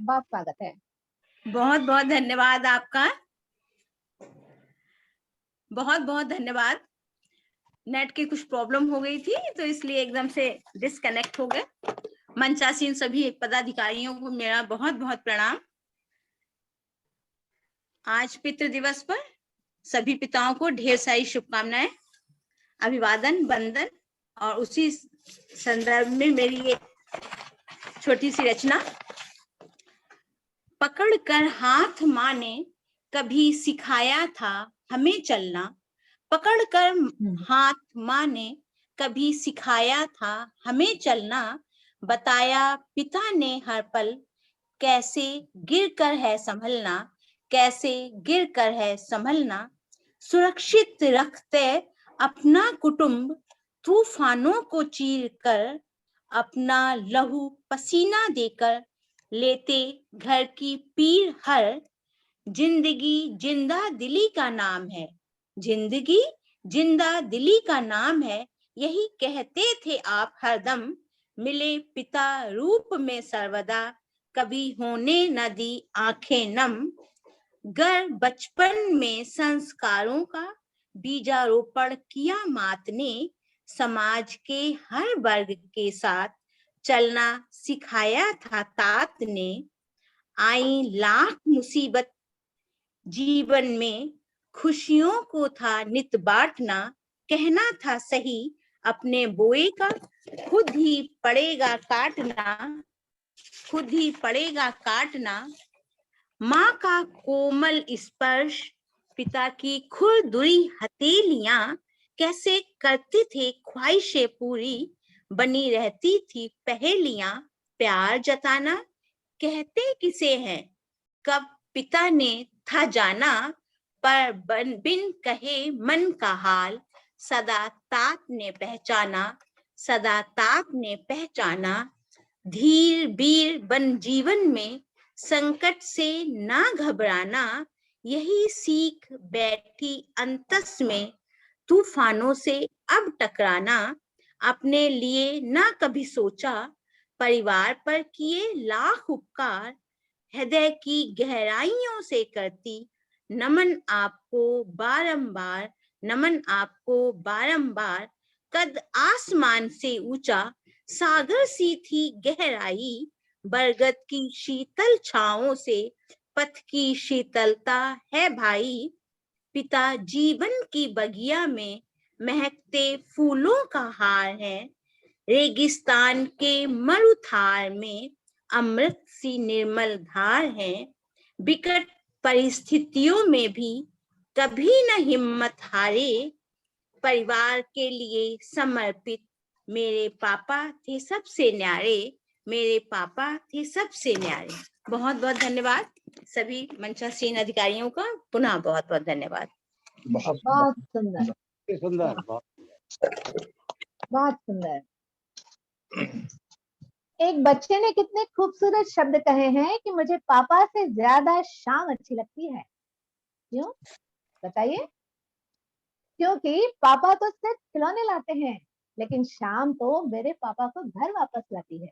बहुत स्वागत है।
बहुत बहुत धन्यवाद आपका, बहुत बहुत धन्यवाद। नेट की कुछ प्रॉब्लम हो गई थी तो इसलिए एकदम से डिस्कनेक्ट हो गए। मंचासीन सभी पदाधिकारियों को मेरा बहुत बहुत प्रणाम। आज पितृ दिवस पर सभी पिताओं को ढेर सारी शुभकामनाएं, अभिवादन, वंदन। और उसी संदर्भ में मेरी ये छोटी सी रचना। पकड़कर हाथ माँ ने कभी सिखाया था हमें चलना, पकड़कर हाथ माँ ने कभी सिखाया था हमें चलना, बताया पिता ने हर पल कैसे गिरकर है संभलना, कैसे गिरकर है संभलना, सुरक्षित रखते अपना कुटुंब तूफानों को चीर कर, अपना लहू पसीना देकर लेते घर की पीर हर, जिंदगी जिंदा दिली का नाम है, जिंदगी जिंदा दिली का नाम है, यही कहते थे आप हरदम, मिले पिता रूप में सर्वदा, कभी होने न दी आंखें नम, गर बचपन में संस्कारों का बीजारोपण किया मात ने, समाज के हर वर्ग के साथ चलना सिखाया था तात ने, आई लाख मुसीबत जीवन में खुशियों को था नित बांटना, कहना था सही अपने बोए का खुद ही पड़ेगा काटना, खुद ही पड़ेगा काटना, माँ का कोमल स्पर्श, पिता की खुरदुरी हथेलियां, कैसे करते थे ख्वाहिशें पूरी, बनी रहती थी पहेलियां, प्यार जताना कहते किसे हैं, कब पिता ने था जाना, पर बिन कहे मन का हाल, सदा तात ने पहचाना, सदा तात ने पहचाना, धीर बीर बन जीवन में संकट से ना घबराना, यही सीख बैठी अंतस में तूफानों से अब टकराना, अपने लिए ना कभी सोचा परिवार पर किए लाख उपकार, हृदय की गहराइयों से करती नमन आपको बारंबार, नमन आपको बारंबार, कद आसमान से ऊंचा सागर सी थी गहराई, बरगद की शीतल छाओं से पथ की शीतलता है भाई, पिता जीवन की बगिया में महकते फूलों का हार है, रेगिस्तान के मरुथार में अमृत सी निर्मल धार है, विकट परिस्थितियों में भी कभी न हिम्मत हारे, परिवार के लिए समर्पित मेरे पापा थे सबसे न्यारे, मेरे पापा थे सबसे न्यारे। बहुत बहुत धन्यवाद सभी मंचासीन अधिकारियों का, पुनः बहुत बहुत धन्यवाद।
बहुत सुंदर,
सुंदर,
बहुत सुंदर। एक बच्चे ने कितने खूबसूरत शब्द कहे हैं कि मुझे पापा से ज्यादा शाम अच्छी लगती है। क्यों बताइए? क्योंकि पापा तो सिर्फ खिलौने लाते हैं, लेकिन शाम तो मेरे पापा को घर वापस लाती है।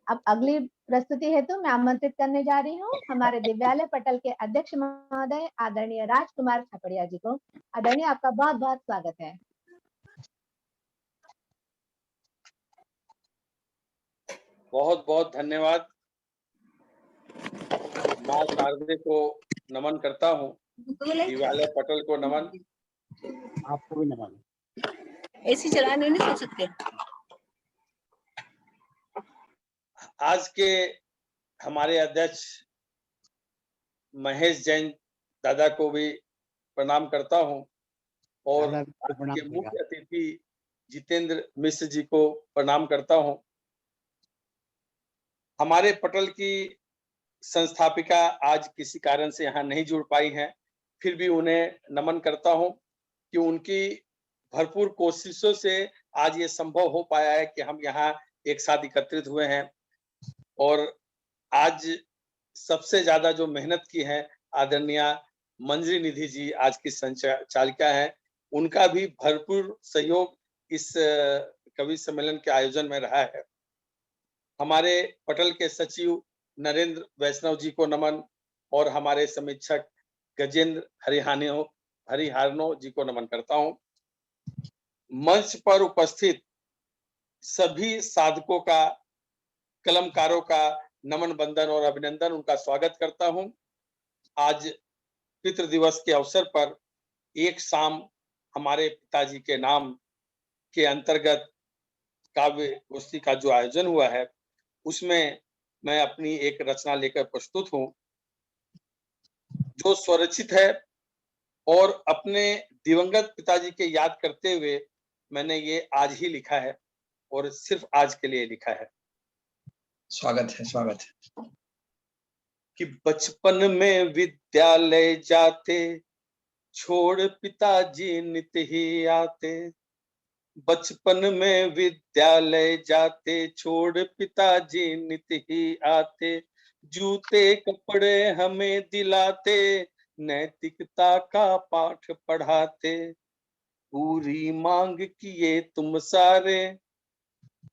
अब अगली प्रस्तुति हेतु मैं आमंत्रित करने जा रही हूँ हमारे दिव्यालय पटल के अध्यक्ष महोदय आदरणीय राजकुमार छपड़िया जी को। आदरणीय, आपका बहुत बहुत स्वागत है।
बहुत बहुत धन्यवाद। माँ शारदे को नमन करता हूँ, दिव्यालय पटल को नमन।
आपको भी नमन।
ऐसी चलाने नहीं सोच सकते।
आज के हमारे अध्यक्ष महेश जैन दादा को भी प्रणाम करता हूँ और आज के मुख्य अतिथि जितेंद्र मिश्र जी को प्रणाम करता हूँ। हमारे पटल की संस्थापिका आज किसी कारण से यहाँ नहीं जुड़ पाई हैं, फिर भी उन्हें नमन करता हूँ कि उनकी भरपूर कोशिशों से आज ये संभव हो पाया है कि हम यहाँ एक साथ एकत्रित हुए हैं। और आज सबसे ज्यादा जो मेहनत की है आदरणीय मंजरी निधि जी आज की संचालिका है, उनका भी भरपूर सहयोग इस कवि सम्मेलन के आयोजन में रहा है। हमारे पटल के सचिव नरेंद्र वैष्णव जी को नमन और हमारे समीक्षक गजेंद्र हरिहारनो जी को नमन करता हूँ। मंच पर उपस्थित सभी साधकों का, कलमकारों का नमन बंदन और अभिनंदन, उनका स्वागत करता हूं। आज पितृ दिवस के अवसर पर एक शाम हमारे पिताजी के नाम के अंतर्गत काव्य गोष्ठी का जो आयोजन हुआ है, उसमें मैं अपनी एक रचना लेकर प्रस्तुत हूं जो स्वरचित है और अपने दिवंगत पिताजी के याद करते हुए मैंने ये आज ही लिखा है और सिर्फ आज के लिए लिखा है।
स्वागत है।
कि बचपन में विद्यालय जाते छोड़ पिताजी नित ही आते, बचपन में विद्यालय जाते छोड़ पिताजी नित ही आते, जूते कपड़े हमें दिलाते नैतिकता का पाठ पढ़ाते, पूरी मांग किए तुम सारे,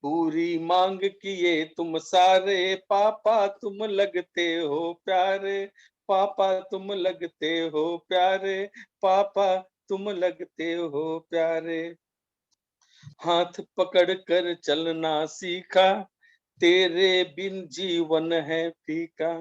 पूरी मांग किए तुम सारे, पापा तुम लगते हो प्यारे, पापा तुम लगते हो प्यारे, पापा तुम लगते हो प्यारे। हाथ पकड़ कर चलना सीखा, तेरे बिन जीवन है फीका,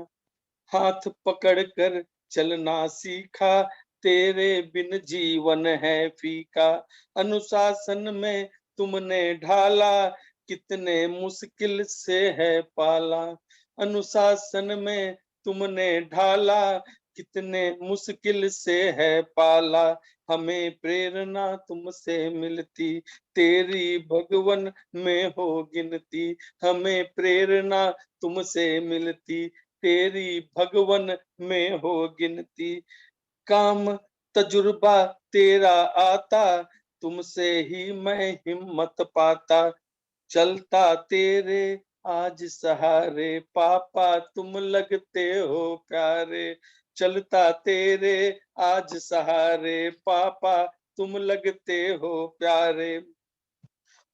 हाथ पकड़ कर चलना सीखा, तेरे बिन जीवन है फीका, अनुशासन में तुमने ढाला, कितने मुश्किल से है पाला, अनुशासन में तुमने ढाला, कितने मुश्किल से है पाला, हमें प्रेरणा तुमसे मिलती, तेरी भगवन में हो गिनती, हमें प्रेरणा तुमसे मिलती, तेरी भगवन में हो गिनती, काम तजुर्बा तेरा आता, तुमसे ही मैं हिम्मत पाता, चलता तेरे आज सहारे, पापा तुम लगते हो प्यारे, चलता तेरे आज सहारे, पापा तुम लगते हो प्यारे।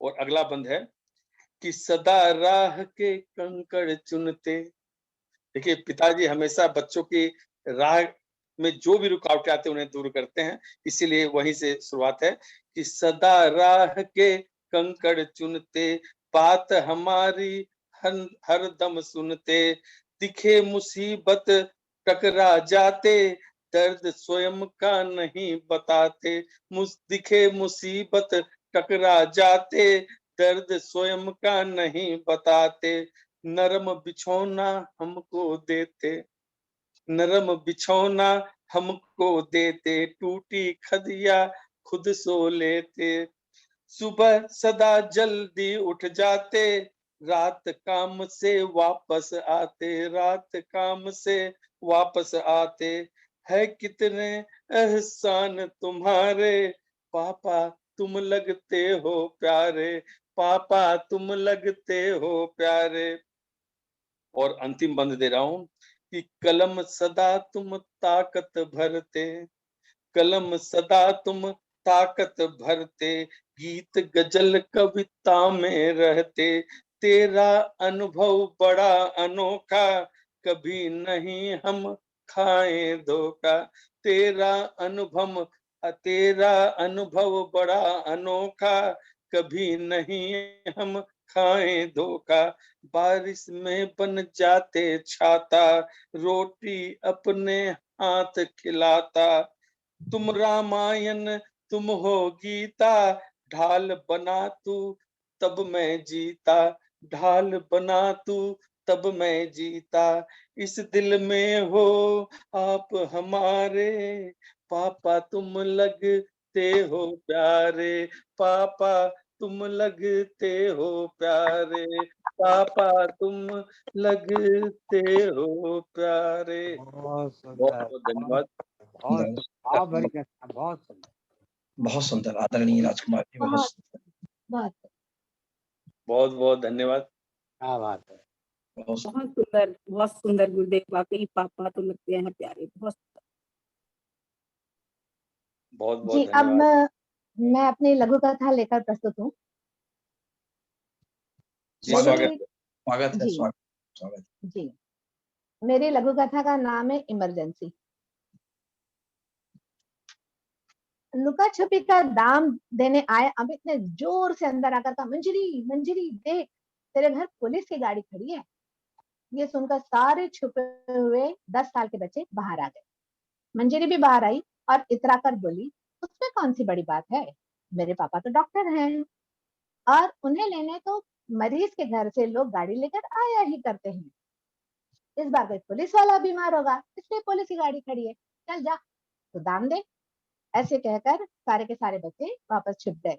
और अगला बंद है कि सदा राह के कंकड़ चुनते। देखिए, पिताजी हमेशा बच्चों की राह में जो भी रुकावटें आते हैं उन्हें दूर करते हैं, इसीलिए वहीं से शुरुआत है कि सदा राह के कंकड़ चुनते, बात हमारी हर दम सुनते, दिखे मुसीबत टकरा जाते, दर्द स्वयं का नहीं बताते, दिखे मुसीबत टकरा जाते, दर्द स्वयं का नहीं बताते, नरम बिछौना हमको देते, नरम बिछौना हमको देते, टूटी खदिया खुद सो लेते, सुबह सदा जल्दी उठ जाते, रात काम से वापस आते, रात काम से वापस आते, है कितने एहसान तुम्हारे, पापा तुम लगते हो प्यारे, पापा तुम लगते हो प्यारे। और अंतिम बंद दे रहा हूं कि कलम सदा तुम ताकत भरते, कलम सदा तुम ताकत भरते, गीत गजल कविता में रहते, तेरा अनुभव बड़ा अनोखा, कभी नहीं हम खाए धोखा। तेरा अनुभव बड़ा अनोखा, कभी नहीं हम खाए धोखा। बारिश में बन जाते छाता, रोटी अपने हाथ खिलाता। तुम रामायण तुम हो गीता, ढाल बना तू तब मैं जीता, ढाल बना तू तब मैं जीता। इस दिल में हो आप हमारे, पापा तुम लगते हो प्यारे, पापा तुम लगते हो प्यारे, पापा तुम लगते हो प्यारे।
बहुत सुंदर,
बहुत धन्यवाद।
बहुत भाव भरी रचना, बहुत सुंदर।
बहुत सुंदर आदरणीय राजकुमार जी, बहुत
बहुत
सुंदर,
बहुत
बहुत बहुत धन्यवाद।
क्या बात है।
बहुत सुंदर गुरुदेव, वाकई पापा तो लगते हैं प्यारे। बहुत
बहुत
जी।
बहुत
अब
धन्यवाद।
मैं अपनी लघु कथा लेकर प्रस्तुत हूँ।
जी,
मेरी
स्वागत है,
जी
स्वागत।
जी मेरी लघु कथा का नाम है इमरजेंसी। लुका छुपी का दाम देने आए अमित ने जोर से अंदर आकर कहा, मंजरी मंजरी देख, तेरे घर पुलिस की गाड़ी खड़ी है। ये सुनकर सारे छुपे हुए 10 साल के बच्चे बाहर आ गए। मंजरी भी बाहर आई और इतरा कर बोली, उसमें कौन सी बड़ी बात है, मेरे पापा तो डॉक्टर हैं और उन्हें लेने तो मरीज के घर से लोग गाड़ी लेकर आया ही करते हैं। इस बार कोई पुलिस वाला बीमार होगा, इसलिए पुलिस की गाड़ी खड़ी है, चल जा तो दाम दे। ऐसे कहकर सारे के सारे बच्चे वापस छिप गए।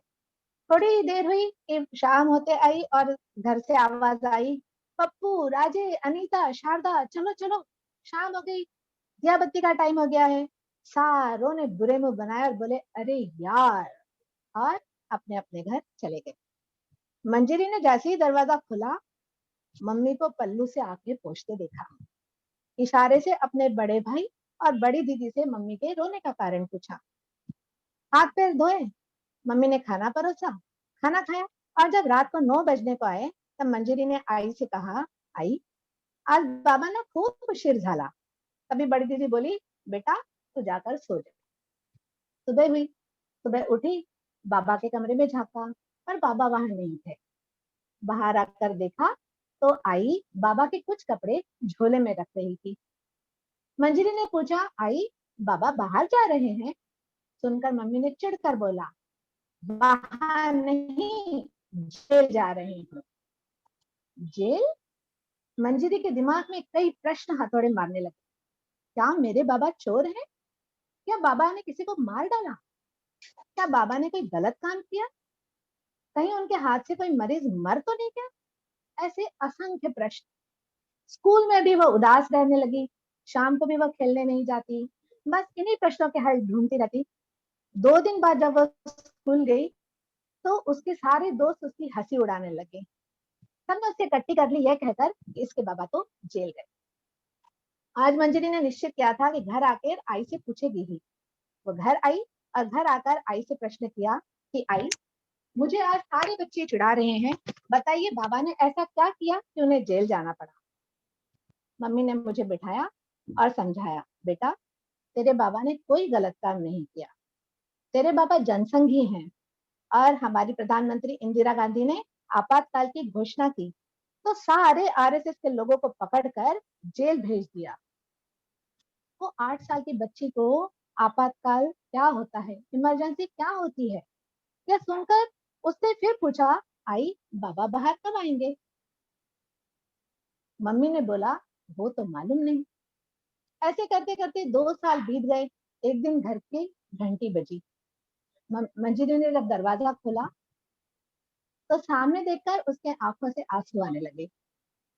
थोड़ी देर हुई कि शाम होते आई और घर से आवाज आई, पप्पू, राजे, अनीता, शारदा, चलो चलो, शाम हो गई, दिया बत्ती का टाइम हो गया है। सारों ने बुरे मुंह बनाए और बोले, अरे यार, और अपने अपने घर चले गए। मंजरी ने जैसे ही दरवाजा खुला, मम्मी को पल्लू से आंखें पोंछते देखा। इशारे से अपने बड़े भाई और बड़ी दीदी से मम्मी के रोने का कारण पूछा। हाथ पैर धोए, मम्मी ने खाना परोसा, खाना खाया और जब रात को 9 बजने को आए तब मंजरी ने आई से कहा, आई, आज बाबा ना खूप उशीर झाला। तभी बड़ी दीदी बोली, बेटा तू जाकर सो जा। सुबह हुई, सुबह उठी, बाबा के कमरे में झांका पर बाबा वहां नहीं थे। बाहर आकर देखा तो आई बाबा के कुछ कपड़े झोले में रख रही थी। मंजरी ने पूछा, आई, बाबा बाहर जा रहे हैं? सुनकर मम्मी ने चिढ़कर बोला, बाहर नहीं, जेल जा रहे हैं। जेल? मंजरी के दिमाग में कई प्रश्न हथौड़े मारने लगे। क्या मेरे बाबा चोर हैं? क्या बाबा ने किसी को मार डाला? क्या बाबा ने कोई गलत काम किया? कहीं उनके हाथ से कोई मरीज मर तो नहीं गया? ऐसे असंख्य प्रश्न। स्कूल में भी वो उदास रहने लगी, शाम को भी वो खेलने नहीं जाती, बस इन्हीं प्रश्नों के हल ढूंढती रहती। 2 दिन बाद जब वो स्कूल गई तो उसके सारे दोस्त उसकी हंसी उड़ाने लगे। सबने उससे इकट्ठी कर ली यह कहकर कि इसके बाबा तो जेल गए। आज मंजरी ने निश्चित किया था कि घर आकर आई से पूछेगी ही। वो घर आई और घर आकर आई से प्रश्न किया कि आई, मुझे आज सारे बच्चे चिढ़ा रहे हैं, बताइए बाबा ने ऐसा क्या किया कि उन्हें जेल जाना पड़ा? मम्मी ने मुझे बिठाया और समझाया, बेटा तेरे बाबा ने कोई गलत काम नहीं किया, तेरे बाबा जनसंघी हैं और हमारी प्रधानमंत्री इंदिरा गांधी ने आपातकाल की घोषणा की तो सारे आरएसएस के लोगों को पकड़कर जेल भेज दिया। वो 8 साल की बच्ची को आपातकाल क्या होता है, इमरजेंसी क्या होती है, यह सुनकर उसने फिर पूछा, आई बाबा बाहर कब आएंगे? मम्मी ने बोला, वो तो मालूम नहीं। ऐसे करते करते 2 साल बीत गए। एक दिन घर की घंटी बजी। मंजरी ने जब दरवाजा खोला तो सामने देखकर उसके आंखों से आंसू आने लगे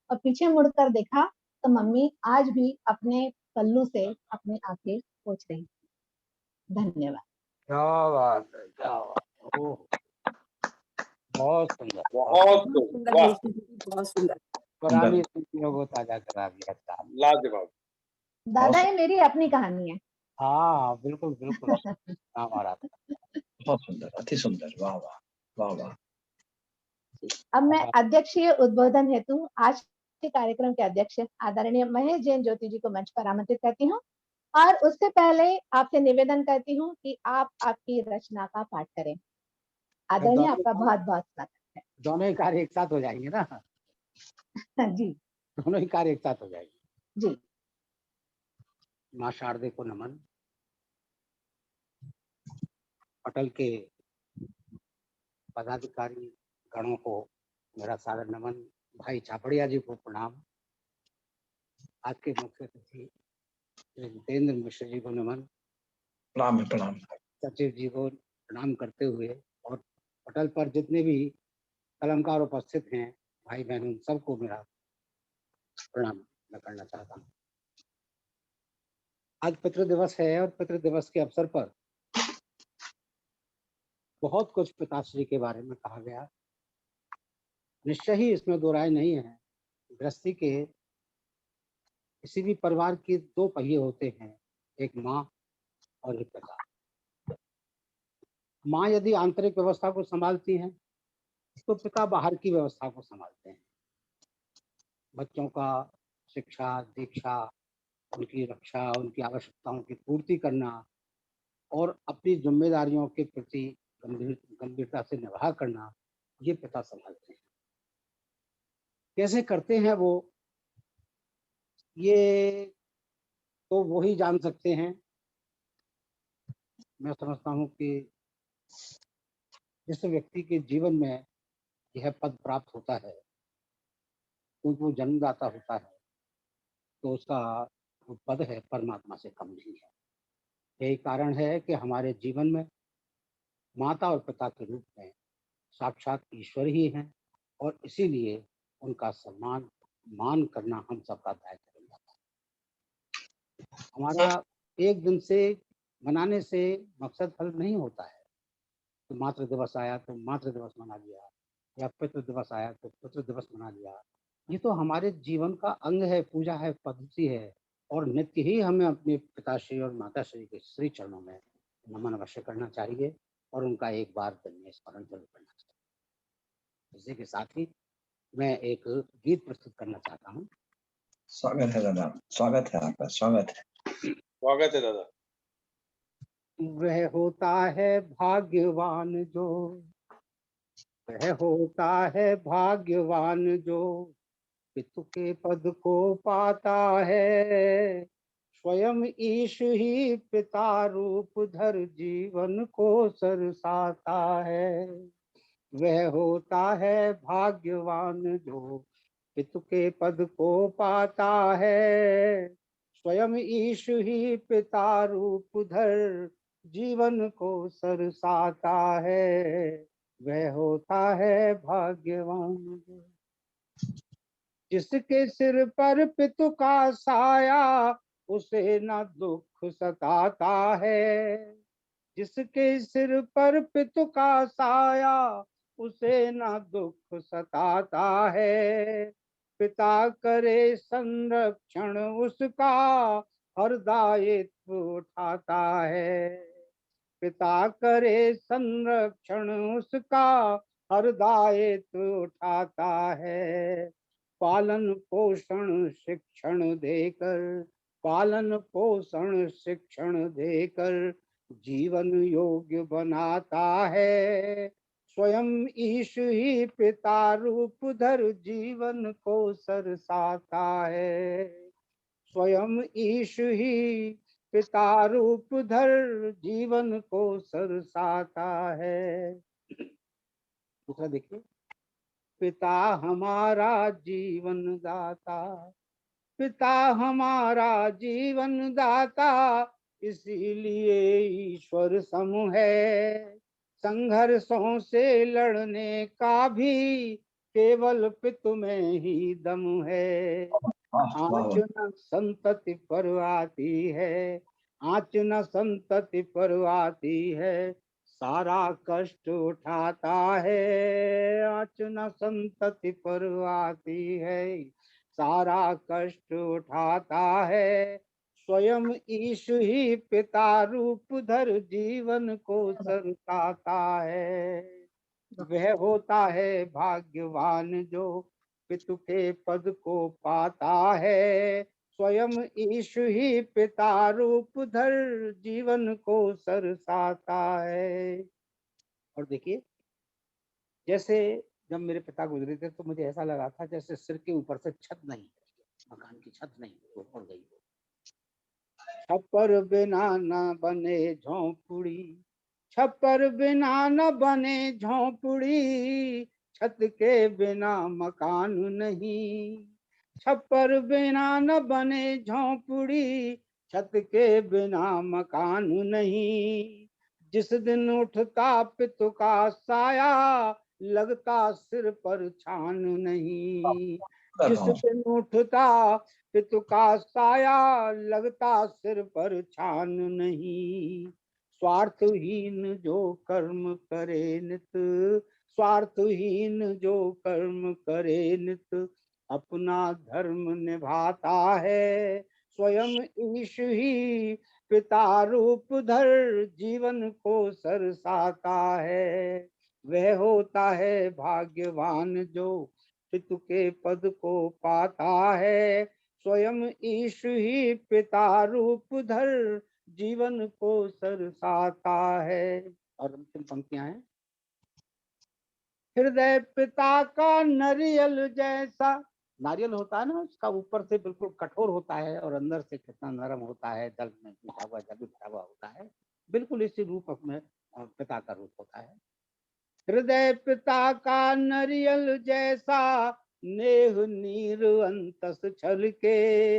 और पीछे मुड़कर देखा तो मम्मी आज भी अपने पल्लू से अपनी आंखें पोंछ रही थी। धन्यवाद।
क्या बात है, क्या बात। ओह, बहुत सुंदर,
बहुत
सुंदर,
वाह,
बहुत सुंदर।
पुरानी स्मृतियों को ताजा करा दिया था।
लाजवाब।
दादा ये मेरी अपनी कहानी है।
हाँ बिल्कुल बिल्कुल, हमारा
बहुत सुंदर, अति सुंदर, वाह वाह वाह वाह।
अब मैं अध्यक्षीय उद्बोधन हेतु आज के कार्यक्रम के अध्यक्ष आदरणीय महेश जैन ज्योति जी को मंच पर आमंत्रित करती हूँ और उससे पहले आपसे निवेदन करती हूँ कि आप आपकी रचना का पाठ करें। आदरणीय आपका बहुत बहुत स्वागत है।
दोनों ही कार्य एक साथ हो जाएंगे ना?
जी
दोनों ही कार्य एक साथ हो जाएंगे।
जी।
माँ शारदे को नमन, पटल के पदाधिकारी गणों को मेरा सादर नमन, भाई छापड़िया जी को प्रणाम, आज के मुख्य अतिथि जितेंद्र मिश्र जी को नमन,
प्रणाम प्रणाम,
सचिव जी को प्रणाम करते हुए और पटल पर जितने भी कलमकार उपस्थित हैं भाई बहन, उन सबको मेरा प्रणाम मैं करना चाहता हूँ। आज पितृ दिवस है और पितृ दिवस के अवसर पर बहुत कुछ पिताश्री के बारे में कहा गया। निश्चय ही इसमें दो राय नहीं है। गृहस्थी के किसी भी परिवार के दो पहिए होते हैं, एक माँ और एक पिता। माँ यदि आंतरिक व्यवस्था को संभालती हैं तो पिता बाहर की व्यवस्था को संभालते हैं। बच्चों का शिक्षा दीक्षा, उनकी रक्षा, उनकी आवश्यकताओं की पूर्ति करना और अपनी जिम्मेदारियों के प्रति गंभीरता से निभाव करना, ये पिता संभालते हैं। कैसे करते हैं वो, ये तो वो ही जान सकते हैं। मैं समझता हूँ कि जिस व्यक्ति के जीवन में यह पद प्राप्त होता है, क्योंकि वो जन्मदाता होता है, तो उसका वो पद है परमात्मा से कम नहीं है। यही कारण है कि हमारे जीवन में माता और पिता के रूप में साक्षात ईश्वर ही हैं और इसीलिए उनका सम्मान मान करना हम सबका दायित्व बन जाता है। हमारा एक दिन से मनाने से मकसद हल नहीं होता है। तो मातृ दिवस आया तो मातृ दिवस मना लिया, या पितृ दिवस आया तो पितृ दिवस मना लिया। ये तो हमारे जीवन का अंग है, पूजा है, पद्धति है और नित्य ही हमें अपने पिताश्री और माताश्री के श्री चरणों में नमन अवश्य करना चाहिए और उनका एक बार दिन में स्मरण जरूर करना चाहिए। इसी के साथ ही मैं एक गीत प्रस्तुत करना चाहता हूँ।
स्वागत है दादा, स्वागत है आपका, स्वागत है,
स्वागत है दादा।
वह होता है भाग्यवान जो, वह होता है भाग्यवान जो पितु के पद को पाता है। स्वयं ईश ही पिता रूप धर जीवन को सरसाता है। वह होता है भाग्यवान जो पितु के पद को पाता है। स्वयं ईश ही पिता रूप धर जीवन को सरसाता है। वह होता है भाग्यवान जो, जिसके सिर पर पितु का साया उसे न दुख सताता है। जिसके सिर पर पितु का साया उसे न दुख सताता है। पिता करे संरक्षण उसका हर दायित्व उठाता है। पिता करे संरक्षण उसका हर दायित्व उठाता है। पालन पोषण शिक्षण देकर, पालन पोषण शिक्षण देकर जीवन योग्य बनाता है। स्वयं ईश ही पिता रूप धर जीवन को सरसाता है। स्वयं ईश ही पिता रूप धर जीवन को सरसाता है। दूसरा देखिए, पिता हमारा जीवन दाता, पिता हमारा जीवन दाता, इसीलिए ईश्वर सम है। संघर्षों से लड़ने का भी केवल पितु में ही दम है। आँच न संतति पर आती है, आँच न संतति पर आती है, सारा कष्ट उठाता है। आँच न संतति पर आती है, सारा कष्ट उठाता है। स्वयं ईशु ही पिता रूप धर जीवन को सरसाता है। वह होता है भाग्यवान जो पितु के पद को पाता है। स्वयं ईशु ही पिता रूप धर जीवन को सरसाता है। और देखिए, जैसे जब मेरे पिता गुजरे थे तो मुझे ऐसा लगा था जैसे सिर के ऊपर से छत नहीं, मकान की छत नहीं, वो उड़ गई। छप्पर बिना न बने झोंपड़ी, छप्पर बिना न बने झोंपड़ी, छत के बिना मकान नहीं। छप्पर बिना न बने झोंपड़ी, छत के बिना मकान नहीं। जिस दिन उठता पितु का साया, लगता सिर पर छान नहीं। जिस दिन उठता पितु का साया, लगता सिर पर छान नहीं। स्वार्थहीन जो कर्म करे नित, स्वार्थहीन जो कर्म करे नित, अपना धर्म निभाता है। स्वयं ईशु ही पिता रूप धर जीवन को सरसाता है। वह होता है भाग्यवान जो पितु के पद को पाता है। स्वयं ईशु ही पिता रूप धर जीवन को सरसाता है। और अंतिम पंक्तियां हैं। हृदय पिता का नारियल जैसा, नारियल होता है ना, उसका ऊपर से बिल्कुल कठोर होता है और अंदर से कितना नरम होता है, जल में मिटा हुआ, जल मिटा हुआ होता है, बिल्कुल इसी रूप में पिता का रूप होता है। हृदय पिता का नारियल जैसा, नेह नीर अंतस छल के।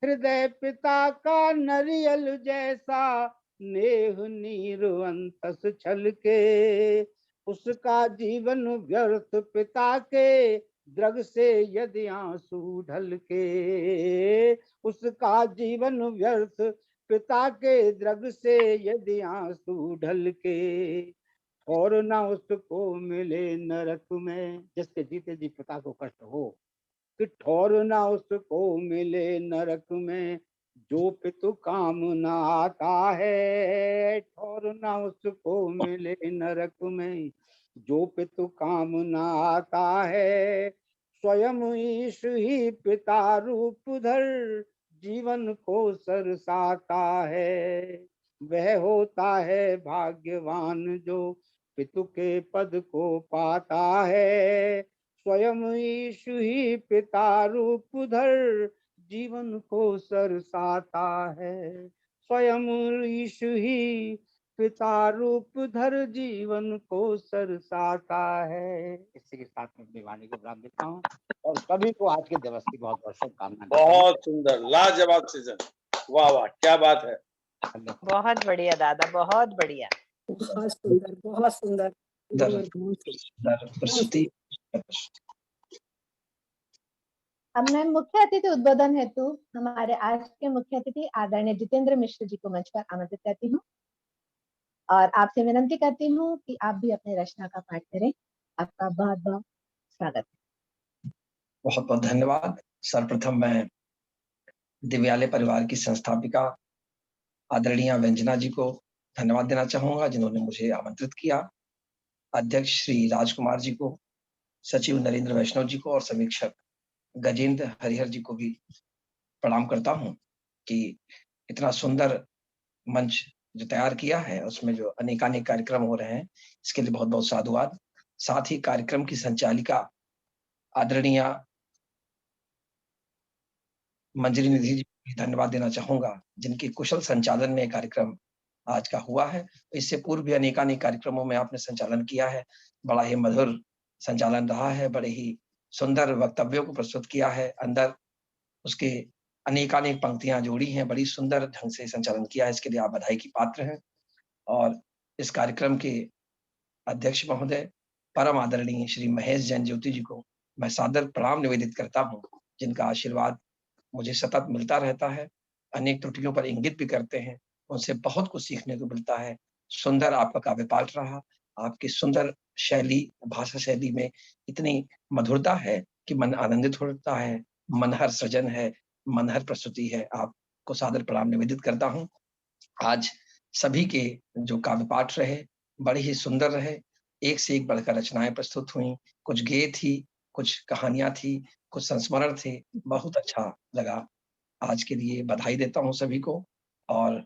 हृदय पिता का नारियल जैसा, नेह नीर अंतस छल के। उसका जीवन व्यर्थ पिता के द्रग से यदि आंसू ढल के। उसका जीवन व्यर्थ पिता के द्रग से यदि आंसू ढल के। और ना उसको मिले नरक में, जिसके जीते जी पिता को कष्ट हो, कि ठौर ना उसको मिले नरक में, जो पितु काम न आता है। ठौर ना उसको मिले नरक में, जो पितु काम न आता है। स्वयं ईशु ही पिता रूप धर जीवन को सरसाता है। वह होता है भाग्यवान जो पितु के पद को पाता है। स्वयं ईशु ही पिता रूप धर जीवन को सरसाता है। स्वयं ईशु ही पिता रूप धर जीवन को सरसाता है। इसी के साथ में अपनी वाणी को विराम देता हूँ और सभी को आज के दिवस की बहुत बहुत शुभकामनाएं।
बहुत सुंदर, लाजवाब सृजन, वाह वाह, क्या बात है।
बहुत बढ़िया दादा, बहुत बढ़िया।
बहुत सुंदर, बहुत सुंदर।
प्रस्तुति।
अब मैं मुख्य अतिथि उद्बोधन हेतु हमारे आज के मुख्य अतिथि आदरणीय जितेंद्र मिश्र जी को मंच पर आमंत्रित करती हूँ और आपसे विनंती करती हूँ कि आप भी अपनी रचना का पाठ करें। आपका बहुत बहुत स्वागत है।
बहुत बहुत धन्यवाद। सर्वप्रथम मैं दिव्यालय परिवार की संस्थापिका आदरणीय व्यंजना जी को धन्यवाद देना चाहूंगा, जिन्होंने मुझे आमंत्रित किया। अध्यक्ष श्री राजकुमार जी को, सचिव नरेंद्र वैष्णव जी को और समीक्षक गजेंद्र हरिहर जी को भी प्रणाम करता हूं कि इतना सुंदर मंच जो तैयार किया है, उसमें जो अनेकानेक कार्यक्रम हो रहे हैं, इसके लिए बहुत बहुत साधुवाद। साथ ही कार्यक्रम की संचालिका आदरणीय मंजरी निधि जी को धन्यवाद देना चाहूंगा, जिनके कुशल संचालन में कार्यक्रम आज का हुआ है। इससे पूर्व भी अनेकानेक कार्यक्रमों में आपने संचालन किया है, बड़ा ही मधुर संचालन रहा है, बड़े ही सुंदर वक्तव्यों को प्रस्तुत किया है, अंदर उसके अनेकानेक पंक्तियां जोड़ी हैं, बड़ी सुंदर ढंग से संचालन किया है, इसके लिए आप बधाई की पात्र हैं। और इस कार्यक्रम के अध्यक्ष महोदय परम आदरणीय श्री महेश जैन ज्योति जी को मैं सादर प्रणाम निवेदित करता हूं, जिनका आशीर्वाद मुझे सतत मिलता रहता है। अनेक त्रुटियों पर इंगित भी करते हैं, उनसे बहुत कुछ सीखने को मिलता है। सुंदर आपका काव्य पाठ रहा, आपकी सुंदर शैली, भाषा शैली में इतनी मधुरता है कि मन आनंदित होता है, मनहर सृजन है, मनहर प्रस्तुति है। आप को सादर प्रणाम निवेदित करता हूँ। आज सभी के जो काव्य पाठ रहे बड़े ही सुंदर रहे, एक से एक बढ़कर रचनाएं प्रस्तुत हुई, कुछ गेय थी, कुछ कहानियां थी, कुछ संस्मरण थे, बहुत अच्छा लगा। आज के लिए बधाई देता हूँ सभी को। और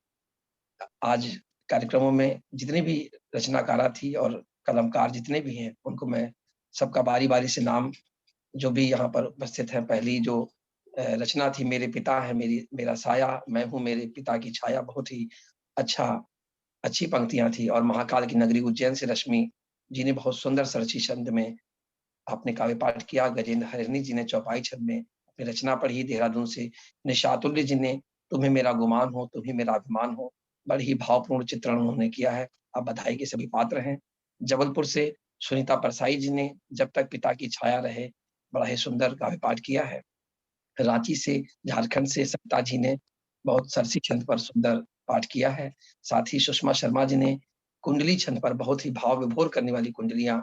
आज कार्यक्रमों में जितनी भी रचनाकारा थी और कलमकार जितने भी हैं, उनको मैं सबका बारी-बारी से नाम जो भी यहाँ पर उपस्थित हैं, पहली जो रचना थी मेरे पिता है मेरा साया, मैं हूँ मेरे पिता की छाया, बहुत ही अच्छी पंक्तियाँ थी। और महाकाल की नगरी उज्जैन से रश्मि जी ने बहुत सुंदर सरची छंद में आपने काव्य पाठ किया। गजेंद्र हरिणी जी ने चौपाई छंद में अपनी रचना पढ़ी। देहरादून से निशातुल्य जी ने तुम्हें मेरा गुमान हो, तुम ही मेरा अभिमान हो, बड़ी ही भावपूर्ण चित्रण उन्होंने किया है। आप बधाई के सभी पात्र हैं। जबलपुर से सुनीता परसाई जी ने जब तक पिता की छाया रहे, बड़ा ही सुंदर काव्य पाठ किया है। रांची से, झारखंड से सविता जी ने बहुत सरसी छंद पर सुंदर पाठ किया है। साथ ही सुषमा शर्मा जी ने कुंडली छंद पर बहुत ही भाव विभोर करने वाली कुंडलियां,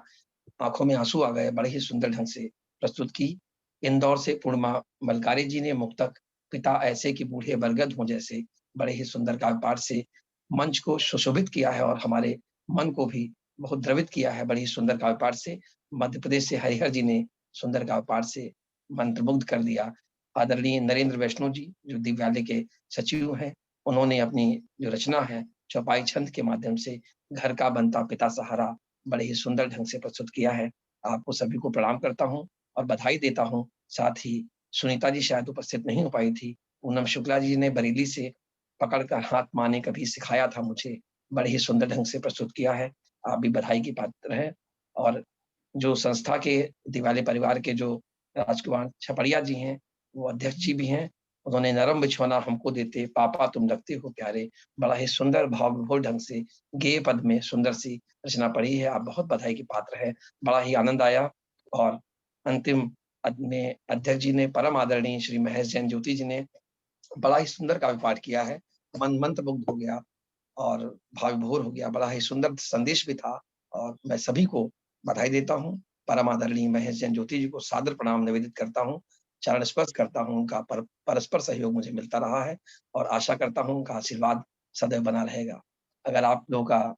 आंखों में आंसू आ गए, बड़े ही सुंदर ढंग से प्रस्तुत की। इंदौर से पूर्णिमा मलकारी जी ने मुक्तक पिता ऐसे कि बूढ़े बरगद हों जैसे, बड़े ही सुंदर काव्य पाठ से मंच को सुशोभित किया है और हमारे मन को भी बहुत द्रवित किया है, बड़ी ही सुंदर काव्य पाठ से। मध्य प्रदेश से हरिहर जी ने सुंदर काव्य पाठ से मंत्रमुग्ध कर दिया। आदरणीय नरेंद्र वैष्णव जी जो दिव्यालय के सचिव हैं, उन्होंने अपनी जो रचना है चौपाई छंद के माध्यम से घर का बनता पिता सहारा बड़े ही सुंदर ढंग से प्रस्तुत किया है। आपको सभी को प्रणाम करता हूँ और बधाई देता हूँ। साथ ही सुनीता जी शायद उपस्थित नहीं हो पाई थी। पूनम शुक्ला जी ने बरेली से पकड़कर हाथ माँ ने कभी सिखाया था मुझे, बड़े ही सुंदर ढंग से प्रस्तुत किया है। आप भी बधाई की पात्र हैं। और जो संस्था के दिवाले परिवार के जो राजकुमार छपड़िया जी हैं, वो अध्यक्ष जी भी हैं। उन्होंने नरम बिछौना हमको देते, पापा तुम लगते हो प्यारे, बड़ा ही सुंदर भाव विभोर ढंग से गेय पद में सुंदर सी रचना पढ़ी है। आप बहुत बधाई की पात्र हैं, बड़ा ही आनंद आया। और अंतिम में अध्यक्ष जी ने परम आदरणीय श्री महेश जैन ज्योति जी ने बड़ा ही सुंदर काव्य पाठ किया है। मन मंत्रमुग्ध हो गया और भाव विभोर हो गया, बड़ा ही सुंदर संदेश भी था। और मैं सभी को बधाई देता हूँ। परम आदरणीय महेश जैन ज्योति जी को सादर प्रणाम निवेदित करता हूँ, चरण स्पर्श करता हूँ। उनका परस्पर सहयोग मुझे मिलता रहा है और आशा करता हूँ उनका आशीर्वाद सदैव बना रहेगा। अगर आप लोगों का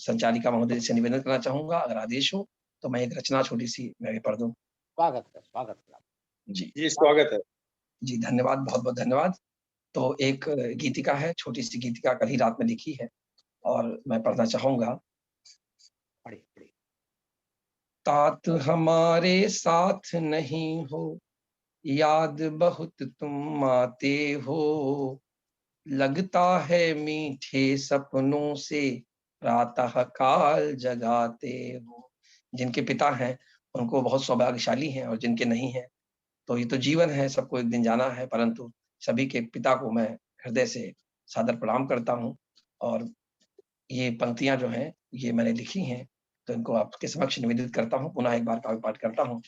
संचालिका महोदय से निवेदन करना चाहूंगा, अगर आदेश हो तो मैं एक रचना छोटी सी मैं भी पढ़ दूं।
स्वागत है
जी स्वागत है
जी, धन्यवाद, बहुत बहुत धन्यवाद। तो एक गीतिका है, छोटी सी गीतिका कल ही रात में लिखी है और मैं पढ़ना चाहूंगा। तात हमारे साथ नहीं हो, याद बहुत तुम आते हो, लगता है मीठे सपनों से प्रातः काल जगाते हो। जिनके पिता हैं उनको बहुत सौभाग्यशाली हैं और जिनके नहीं हैं तो ये तो जीवन है, सबको एक दिन जाना है, परंतु सभी के पिता को मैं हृदय से सादर प्रणाम करता हूँ। और ये पंक्तियां जो हैं ये मैंने लिखी हैं, तो इनको आपके समक्ष निवेदित करता हूँ। पुनः एक बार काव्य पाठ करता हूँ।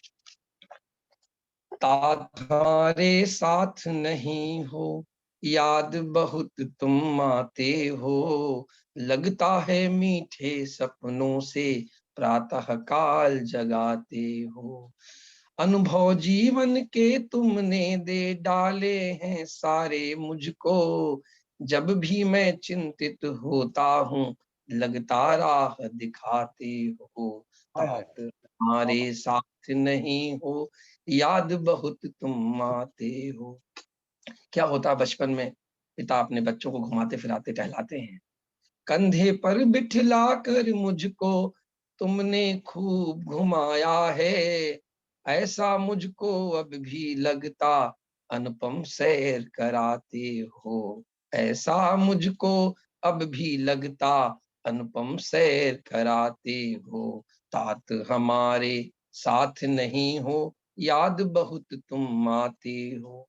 तात हमारे साथ नहीं हो, याद बहुत तुम आते हो, लगता है मीठे सपनों से प्रातः काल जगाते हो। अनुभव जीवन के तुमने दे डाले हैं सारे मुझको, जब भी मैं चिंतित होता हूँ लगता राह दिखाते हो। तात हमारे साथ नहीं हो, याद बहुत तुम आते हो। क्या होता बचपन में, पिता अपने बच्चों को घुमाते फिराते टहलाते हैं, कंधे पर बिठला कर मुझको तुमने खूब घुमाया है, ऐसा मुझको अब भी लगता अनुपम सैर कराते हो, ऐसा मुझको अब भी लगता अनुपम सैर कराते हो। तात हमारे साथ नहीं हो, याद बहुत तुम आते हो।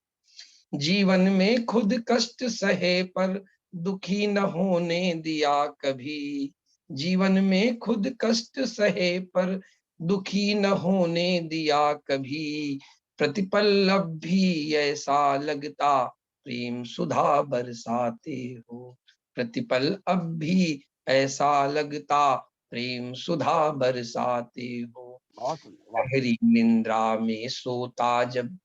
जीवन में खुद कष्ट सहे पर दुखी न होने दिया कभी, जीवन में खुद कष्ट सहे पर दुखी न होने दिया कभी, प्रतिपल अब भी ऐसा लगता प्रेम सुधा बरसाते हो, प्रतिपल अब भी ऐसा लगता प्रेम सुधा बरसाते हो। गहरी निंद्रा में सोता जब,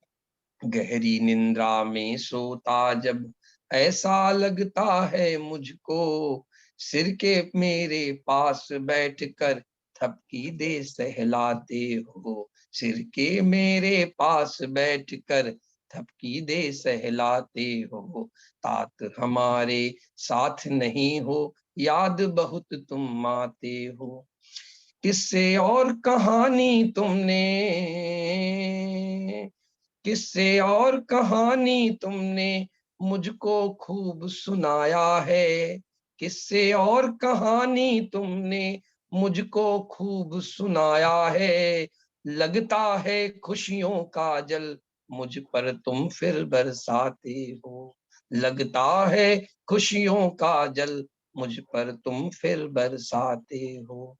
गहरी निंद्रा में सोता जब ऐसा लगता है मुझको, सिर के मेरे पास बैठकर थपकी दे सहलाते हो, सिर के मेरे पास बैठकर थपकी दे सहलाते हो, तात हमारे साथ नहीं हो, याद बहुत तुम आते हो। किससे और कहानी तुमने, किससे और कहानी तुमने मुझको खूब सुनाया है, किससे और कहानी तुमने मुझको खूब सुनाया है, लगता है खुशियों का जल मुझ पर तुम फिर बरसाते हो, लगता है खुशियों का जल मुझ पर तुम फिर बरसाते हो,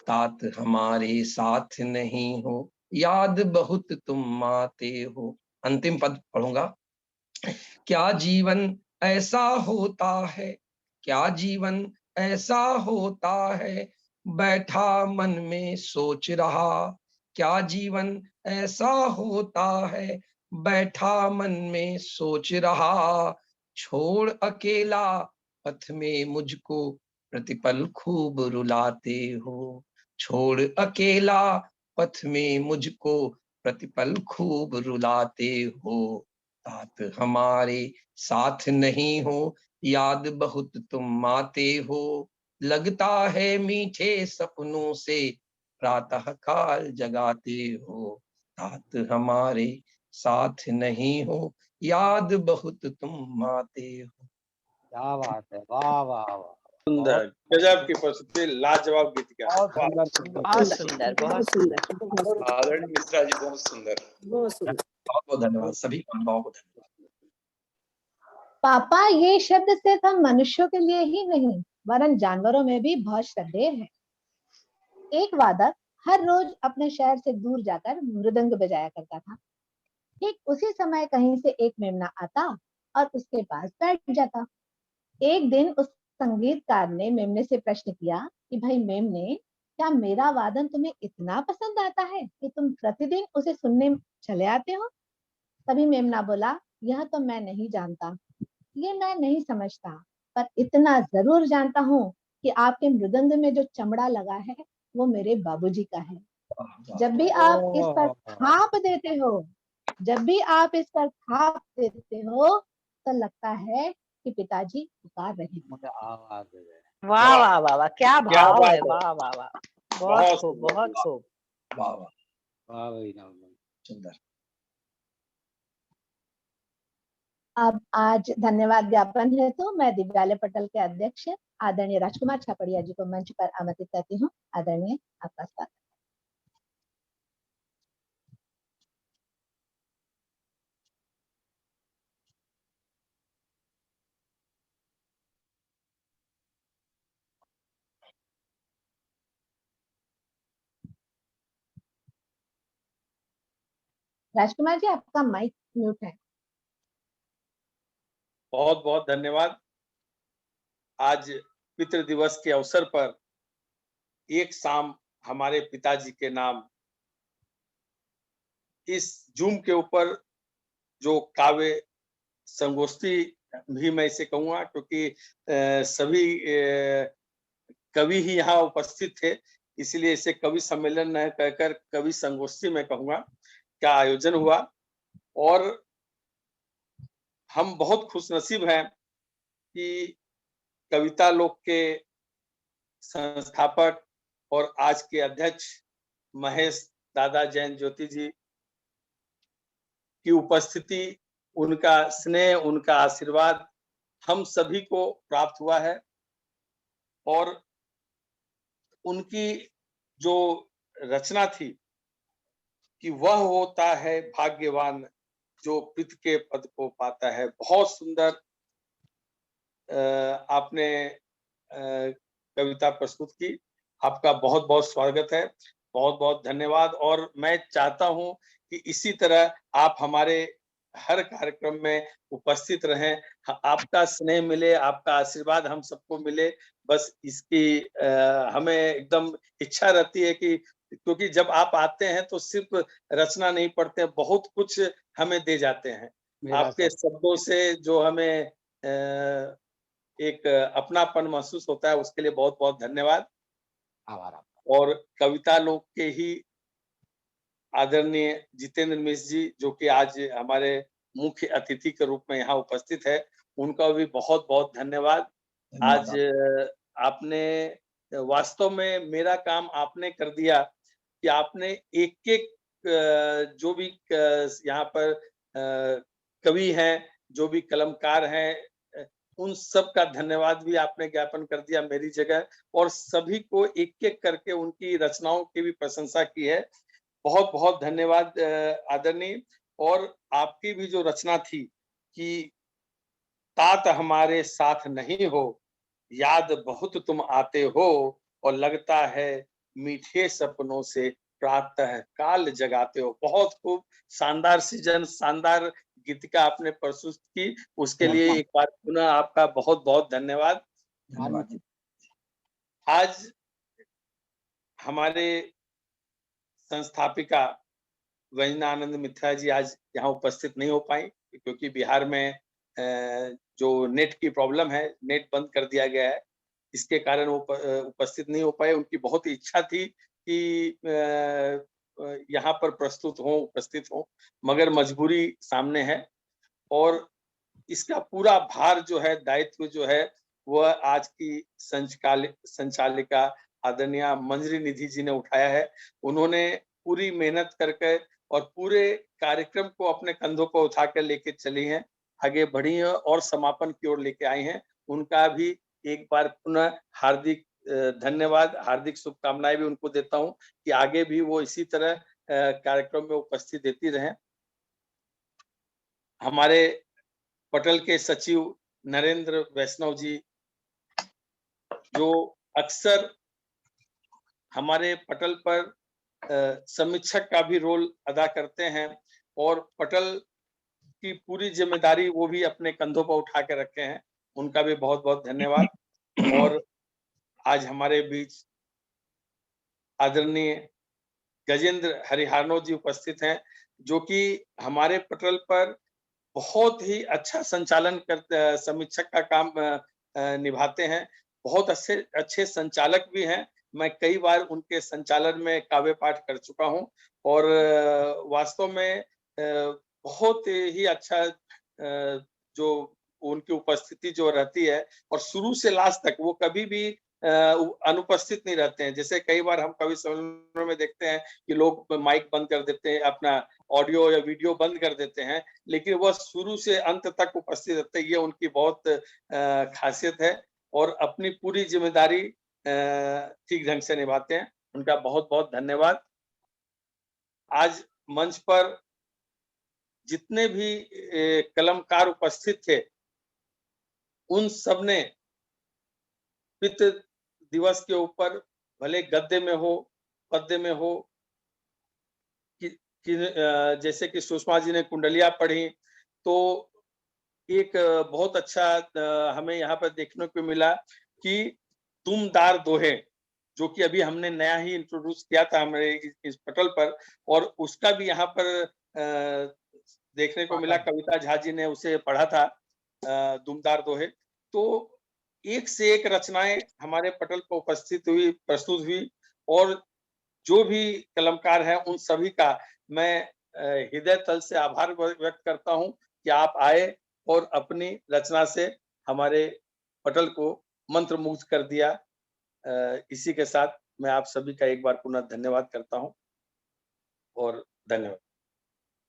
तात हमारे साथ नहीं हो, याद बहुत तुम आते हो। अंतिम पद पढ़ूंगा। क्या जीवन ऐसा होता है, क्या जीवन ऐसा होता है, बैठा मन में सोच रहा, क्या जीवन ऐसा होता है, बैठा मन में सोच रहा, छोड़ अकेला पथ में मुझको प्रतिपल खूब रुलाते हो, छोड़ अकेला पथ में मुझको प्रतिपल खूब रुलाते हो, तात हमारे साथ नहीं हो, याद बहुत तुम आते हो, लगता है मीठे सपनों से प्रातः काल जगाते हो, तात हमारे साथ नहीं हो, याद बहुत तुम आते हो।
क्या बात है, वाह वाह वाह,
सुंदर, गजब की प्रस्तुति, लाजवाब गीत का।
बहुत सुंदर,
बहुत सुंदर, बहुत सुंदर।
आदरणीय मिश्रा जी बहुत सुंदर।
बहुत सुंदर।
बहुत बहुत धन्यवाद, सभी अनुभवों को धन्यवाद।
पापा, ये शब्द सिर्फ हम मनुष्यों के लिए ही नहीं वरन जानवरों में भी बहुत श्रद्धेय है। एक वादक हर रोज अपने शहर से दूर जाकर मृदंग बजाया करता था। ठीक उसी समय कहीं से एक मेमना आता और उसके पास बैठ जाता। एक दिन उस संगीतकार ने मेमने से प्रश्न किया कि भाई मेमने, क्या मेरा वादन तुम्हें इतना पसंद आता है कि तुम प्रतिदिन उसे सुनने चले आते हो? तभी मेमना बोला, यह तो मैं नहीं जानता, ये मैं नहीं समझता, पर इतना जरूर जानता हूँ कि आपके मृदंग में जो चमड़ा लगा है वो मेरे बाबूजी का है। जब भी आप इस पर थाप देते हो, जब भी आप इस पर थाप देते हो तो लगता है कि पिताजी पुकार रहे हैं।
मुझे आवाज दे दे।
वाह वाह वाह वाह, क्या
क्या
भाव
बात
है,
है।
वाह वाह वाह, बहुत खूब, बहुत खूब।
वाह वाह,
वाह भाई ना,
सुंदर।
अब आज धन्यवाद ज्ञापन है तो मैं दिव्यालय पटल के अध्यक्ष आदरणीय राजकुमार छापड़िया जी को मंच पर आमंत्रित करती हूँ। आदरणीय, आपका स्वागत। राजकुमार जी, आपका माइक म्यूट है।
बहुत बहुत धन्यवाद। आज पितृ दिवस के अवसर पर एक शाम हमारे पिताजी के नाम इस जूम के ऊपर जो काव्य संगोष्ठी भी मैं इसे कहूंगा, क्योंकि सभी कवि ही यहाँ उपस्थित थे, इसलिए इसे कवि सम्मेलन न कहकर कवि संगोष्ठी में कहूंगा, का आयोजन हुआ। और हम बहुत खुशनसीब हैं कि कविता लोक के संस्थापक और आज के अध्यक्ष महेश दादा जैन ज्योति जी की उपस्थिति, उनका स्नेह, उनका आशीर्वाद हम सभी को प्राप्त हुआ है। और उनकी जो रचना थी कि वह होता है भाग्यवान जो पिता के पद को पाता है, बहुत सुंदर आपने कविता प्रस्तुत की। आपका बहुत बहुत स्वागत है, बहुत बहुत धन्यवाद। और मैं चाहता हूं कि इसी तरह आप हमारे हर कार्यक्रम में उपस्थित रहें, आपका स्नेह मिले, आपका आशीर्वाद हम सबको मिले। बस इसकी हमें एकदम इच्छा रहती है कि, क्योंकि जब आप आते हैं तो सिर्फ रचना नहीं पढ़ते हैं, बहुत कुछ हमें दे जाते हैं। आपके शब्दों से जो हमें एक अपनापन महसूस होता है, उसके लिए बहुत बहुत धन्यवाद।
आभार आपका।
और कविता लोक के ही आदरणीय जितेंद्र मिश्र जी, जो कि आज हमारे मुख्य अतिथि के रूप में यहाँ उपस्थित है, उनका भी बहुत बहुत धन्यवाद। आज आपने वास्तव में मेरा काम आपने कर दिया कि आपने एक एक जो भी यहाँ पर कवि हैं, जो भी कलमकार हैं, उन सब का धन्यवाद भी आपने ज्ञापन कर दिया मेरी जगह, और सभी को एक एक करके उनकी रचनाओं की भी प्रशंसा की है। बहुत बहुत धन्यवाद आदरणीय। और आपकी भी जो रचना थी कि तात हमारे साथ नहीं हो, याद बहुत तुम आते हो, और लगता है मीठे सपनों से प्रातः काल जगाते हो, बहुत खूब शानदार सृजन, शानदार गीतिका आपने प्रस्तुत की, उसके लिए एक बार पुनः आपका बहुत बहुत धन्यवाद।
धन्यवाद।
आज हमारे संस्थापिका वंदनानंद मित्रा जी आज यहाँ उपस्थित नहीं हो पाई, क्योंकि बिहार में जो नेट की प्रॉब्लम है, नेट बंद कर दिया गया है, इसके कारण वो उपस्थित नहीं हो पाए। उनकी बहुत इच्छा थी कि यहाँ पर प्रस्तुत हो, उपस्थित हो, मगर मजबूरी सामने है। और इसका पूरा भार जो है, दायित्व जो है, वह आज की संचालिका आदरणीय मंजरी निधि जी ने उठाया है। उन्होंने पूरी मेहनत करके और पूरे कार्यक्रम को अपने कंधों पर उठा कर लेके चली हैं, आगे बढ़ी हैं और समापन की ओर लेके आई हैं। उनका भी एक बार पुनः हार्दिक धन्यवाद, हार्दिक शुभकामनाएं भी उनको देता हूं कि आगे भी वो इसी तरह कार्यक्रम में उपस्थित देती रहें। हमारे पटल के सचिव नरेंद्र वैष्णव जी, जो अक्सर हमारे पटल पर समीक्षक का भी रोल अदा करते हैं, और पटल की पूरी जिम्मेदारी वो भी अपने कंधों पर उठा के रखे हैं, उनका भी बहुत बहुत धन्यवाद। और आज हमारे बीच आदरणीय गजेंद्र हरिहारनो जी उपस्थित हैं, जो कि हमारे पटल पर बहुत ही अच्छा संचालन करते, समीक्षक का काम निभाते हैं, बहुत अच्छे संचालक भी हैं। मैं कई बार उनके संचालन में काव्य पाठ कर चुका हूं, और वास्तव में बहुत ही अच्छा जो उनकी उपस्थिति जो रहती है, और शुरू से लास्ट तक वो कभी भी अनुपस्थित नहीं रहते हैं। जैसे कई बार हम कवि सम्मेलनों में देखते हैं कि लोग माइक बंद कर देते हैं, अपना ऑडियो या वीडियो बंद कर देते हैं, लेकिन वह शुरू से अंत तक उपस्थित रहते हैं। ये उनकी बहुत खासियत है, और अपनी पूरी जिम्मेदारी ठीक ढंग से निभाते हैं। उनका बहुत बहुत धन्यवाद। आज मंच पर जितने भी कलमकार उपस्थित थे, उन सब ने पितृ दिवस के ऊपर भले गद्य में हो, पद्य में हो, कि जैसे कि सुषमा जी ने कुंडलिया पढ़ी, तो एक बहुत अच्छा हमें यहाँ पर देखने को मिला कि तुम दार दोहे, जो कि अभी हमने नया ही इंट्रोड्यूस किया था हमारे इस पटल पर, और उसका भी यहाँ पर देखने को मिला। कविता झा जी ने उसे पढ़ा था, दुमदार दोहे। तो एक से एक रचनाएं हमारे पटल पर प्रस्तुत हुई, और जो भी कलमकार हैं उन सभी का मैं हृदय तल से आभार व्यक्त करता हूं कि आप आए और अपनी रचना से हमारे पटल को मंत्रमुग्ध कर दिया। इसी के साथ मैं आप सभी का एक बार पुनः धन्यवाद करता हूं, और धन्यवाद।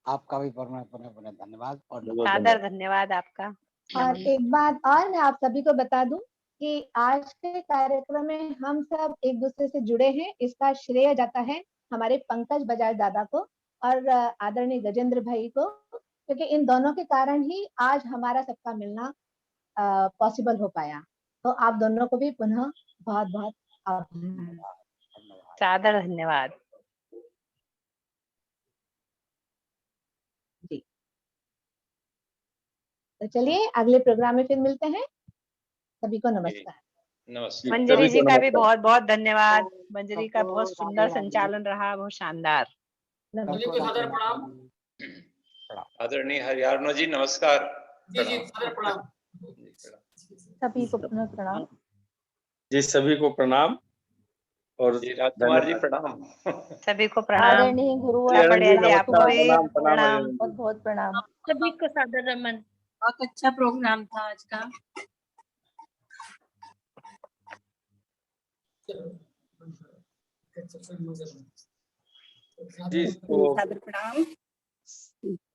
आपका भी पुनः धन्यवाद और
सादर धन्यवाद आपका।
और एक बात और मैं आप सभी को बता दूं कि आज के कार्यक्रम में हम सब एक दूसरे से जुड़े हैं, इसका श्रेय जाता है हमारे पंकज बजाज दादा को और आदरणीय गजेंद्र भाई को, क्योंकि इन दोनों के कारण ही आज हमारा सबका मिलना पॉसिबल हो पाया। तो आप दोनों को भी पुनः बहुत बहुत आभार।
सादर धन्यवाद।
जी, तो चलिए अगले प्रोग्राम में फिर मिलते हैं। सभी को नमस्कार।
नमस्कार।
मंजरी जी का भी बहुत बहुत धन्यवाद। मंजरी का बहुत सुंदर संचालन रहा, बहुत शानदार।
आदरणीय हरियाणा जी नमस्कार।
जी जी, सादर प्रणाम।
सभी को पुनः प्रणाम।
जी सभी को प्रणाम और
जी राजकुमार जी प्रणाम।
सभी को प्रणाम।
आदरणीय गुरु
जी, अरुण जी,
जी, आपको
नमस्कार,
भी
प्रणाम प्रणाम
प्रणाम।
अरुण जी।
बहुत बहुत प्रणाम।
सभी को सादर नमन। बहुत अच्छा प्रोग्राम था आज का।
जी तो
सादर प्रणाम।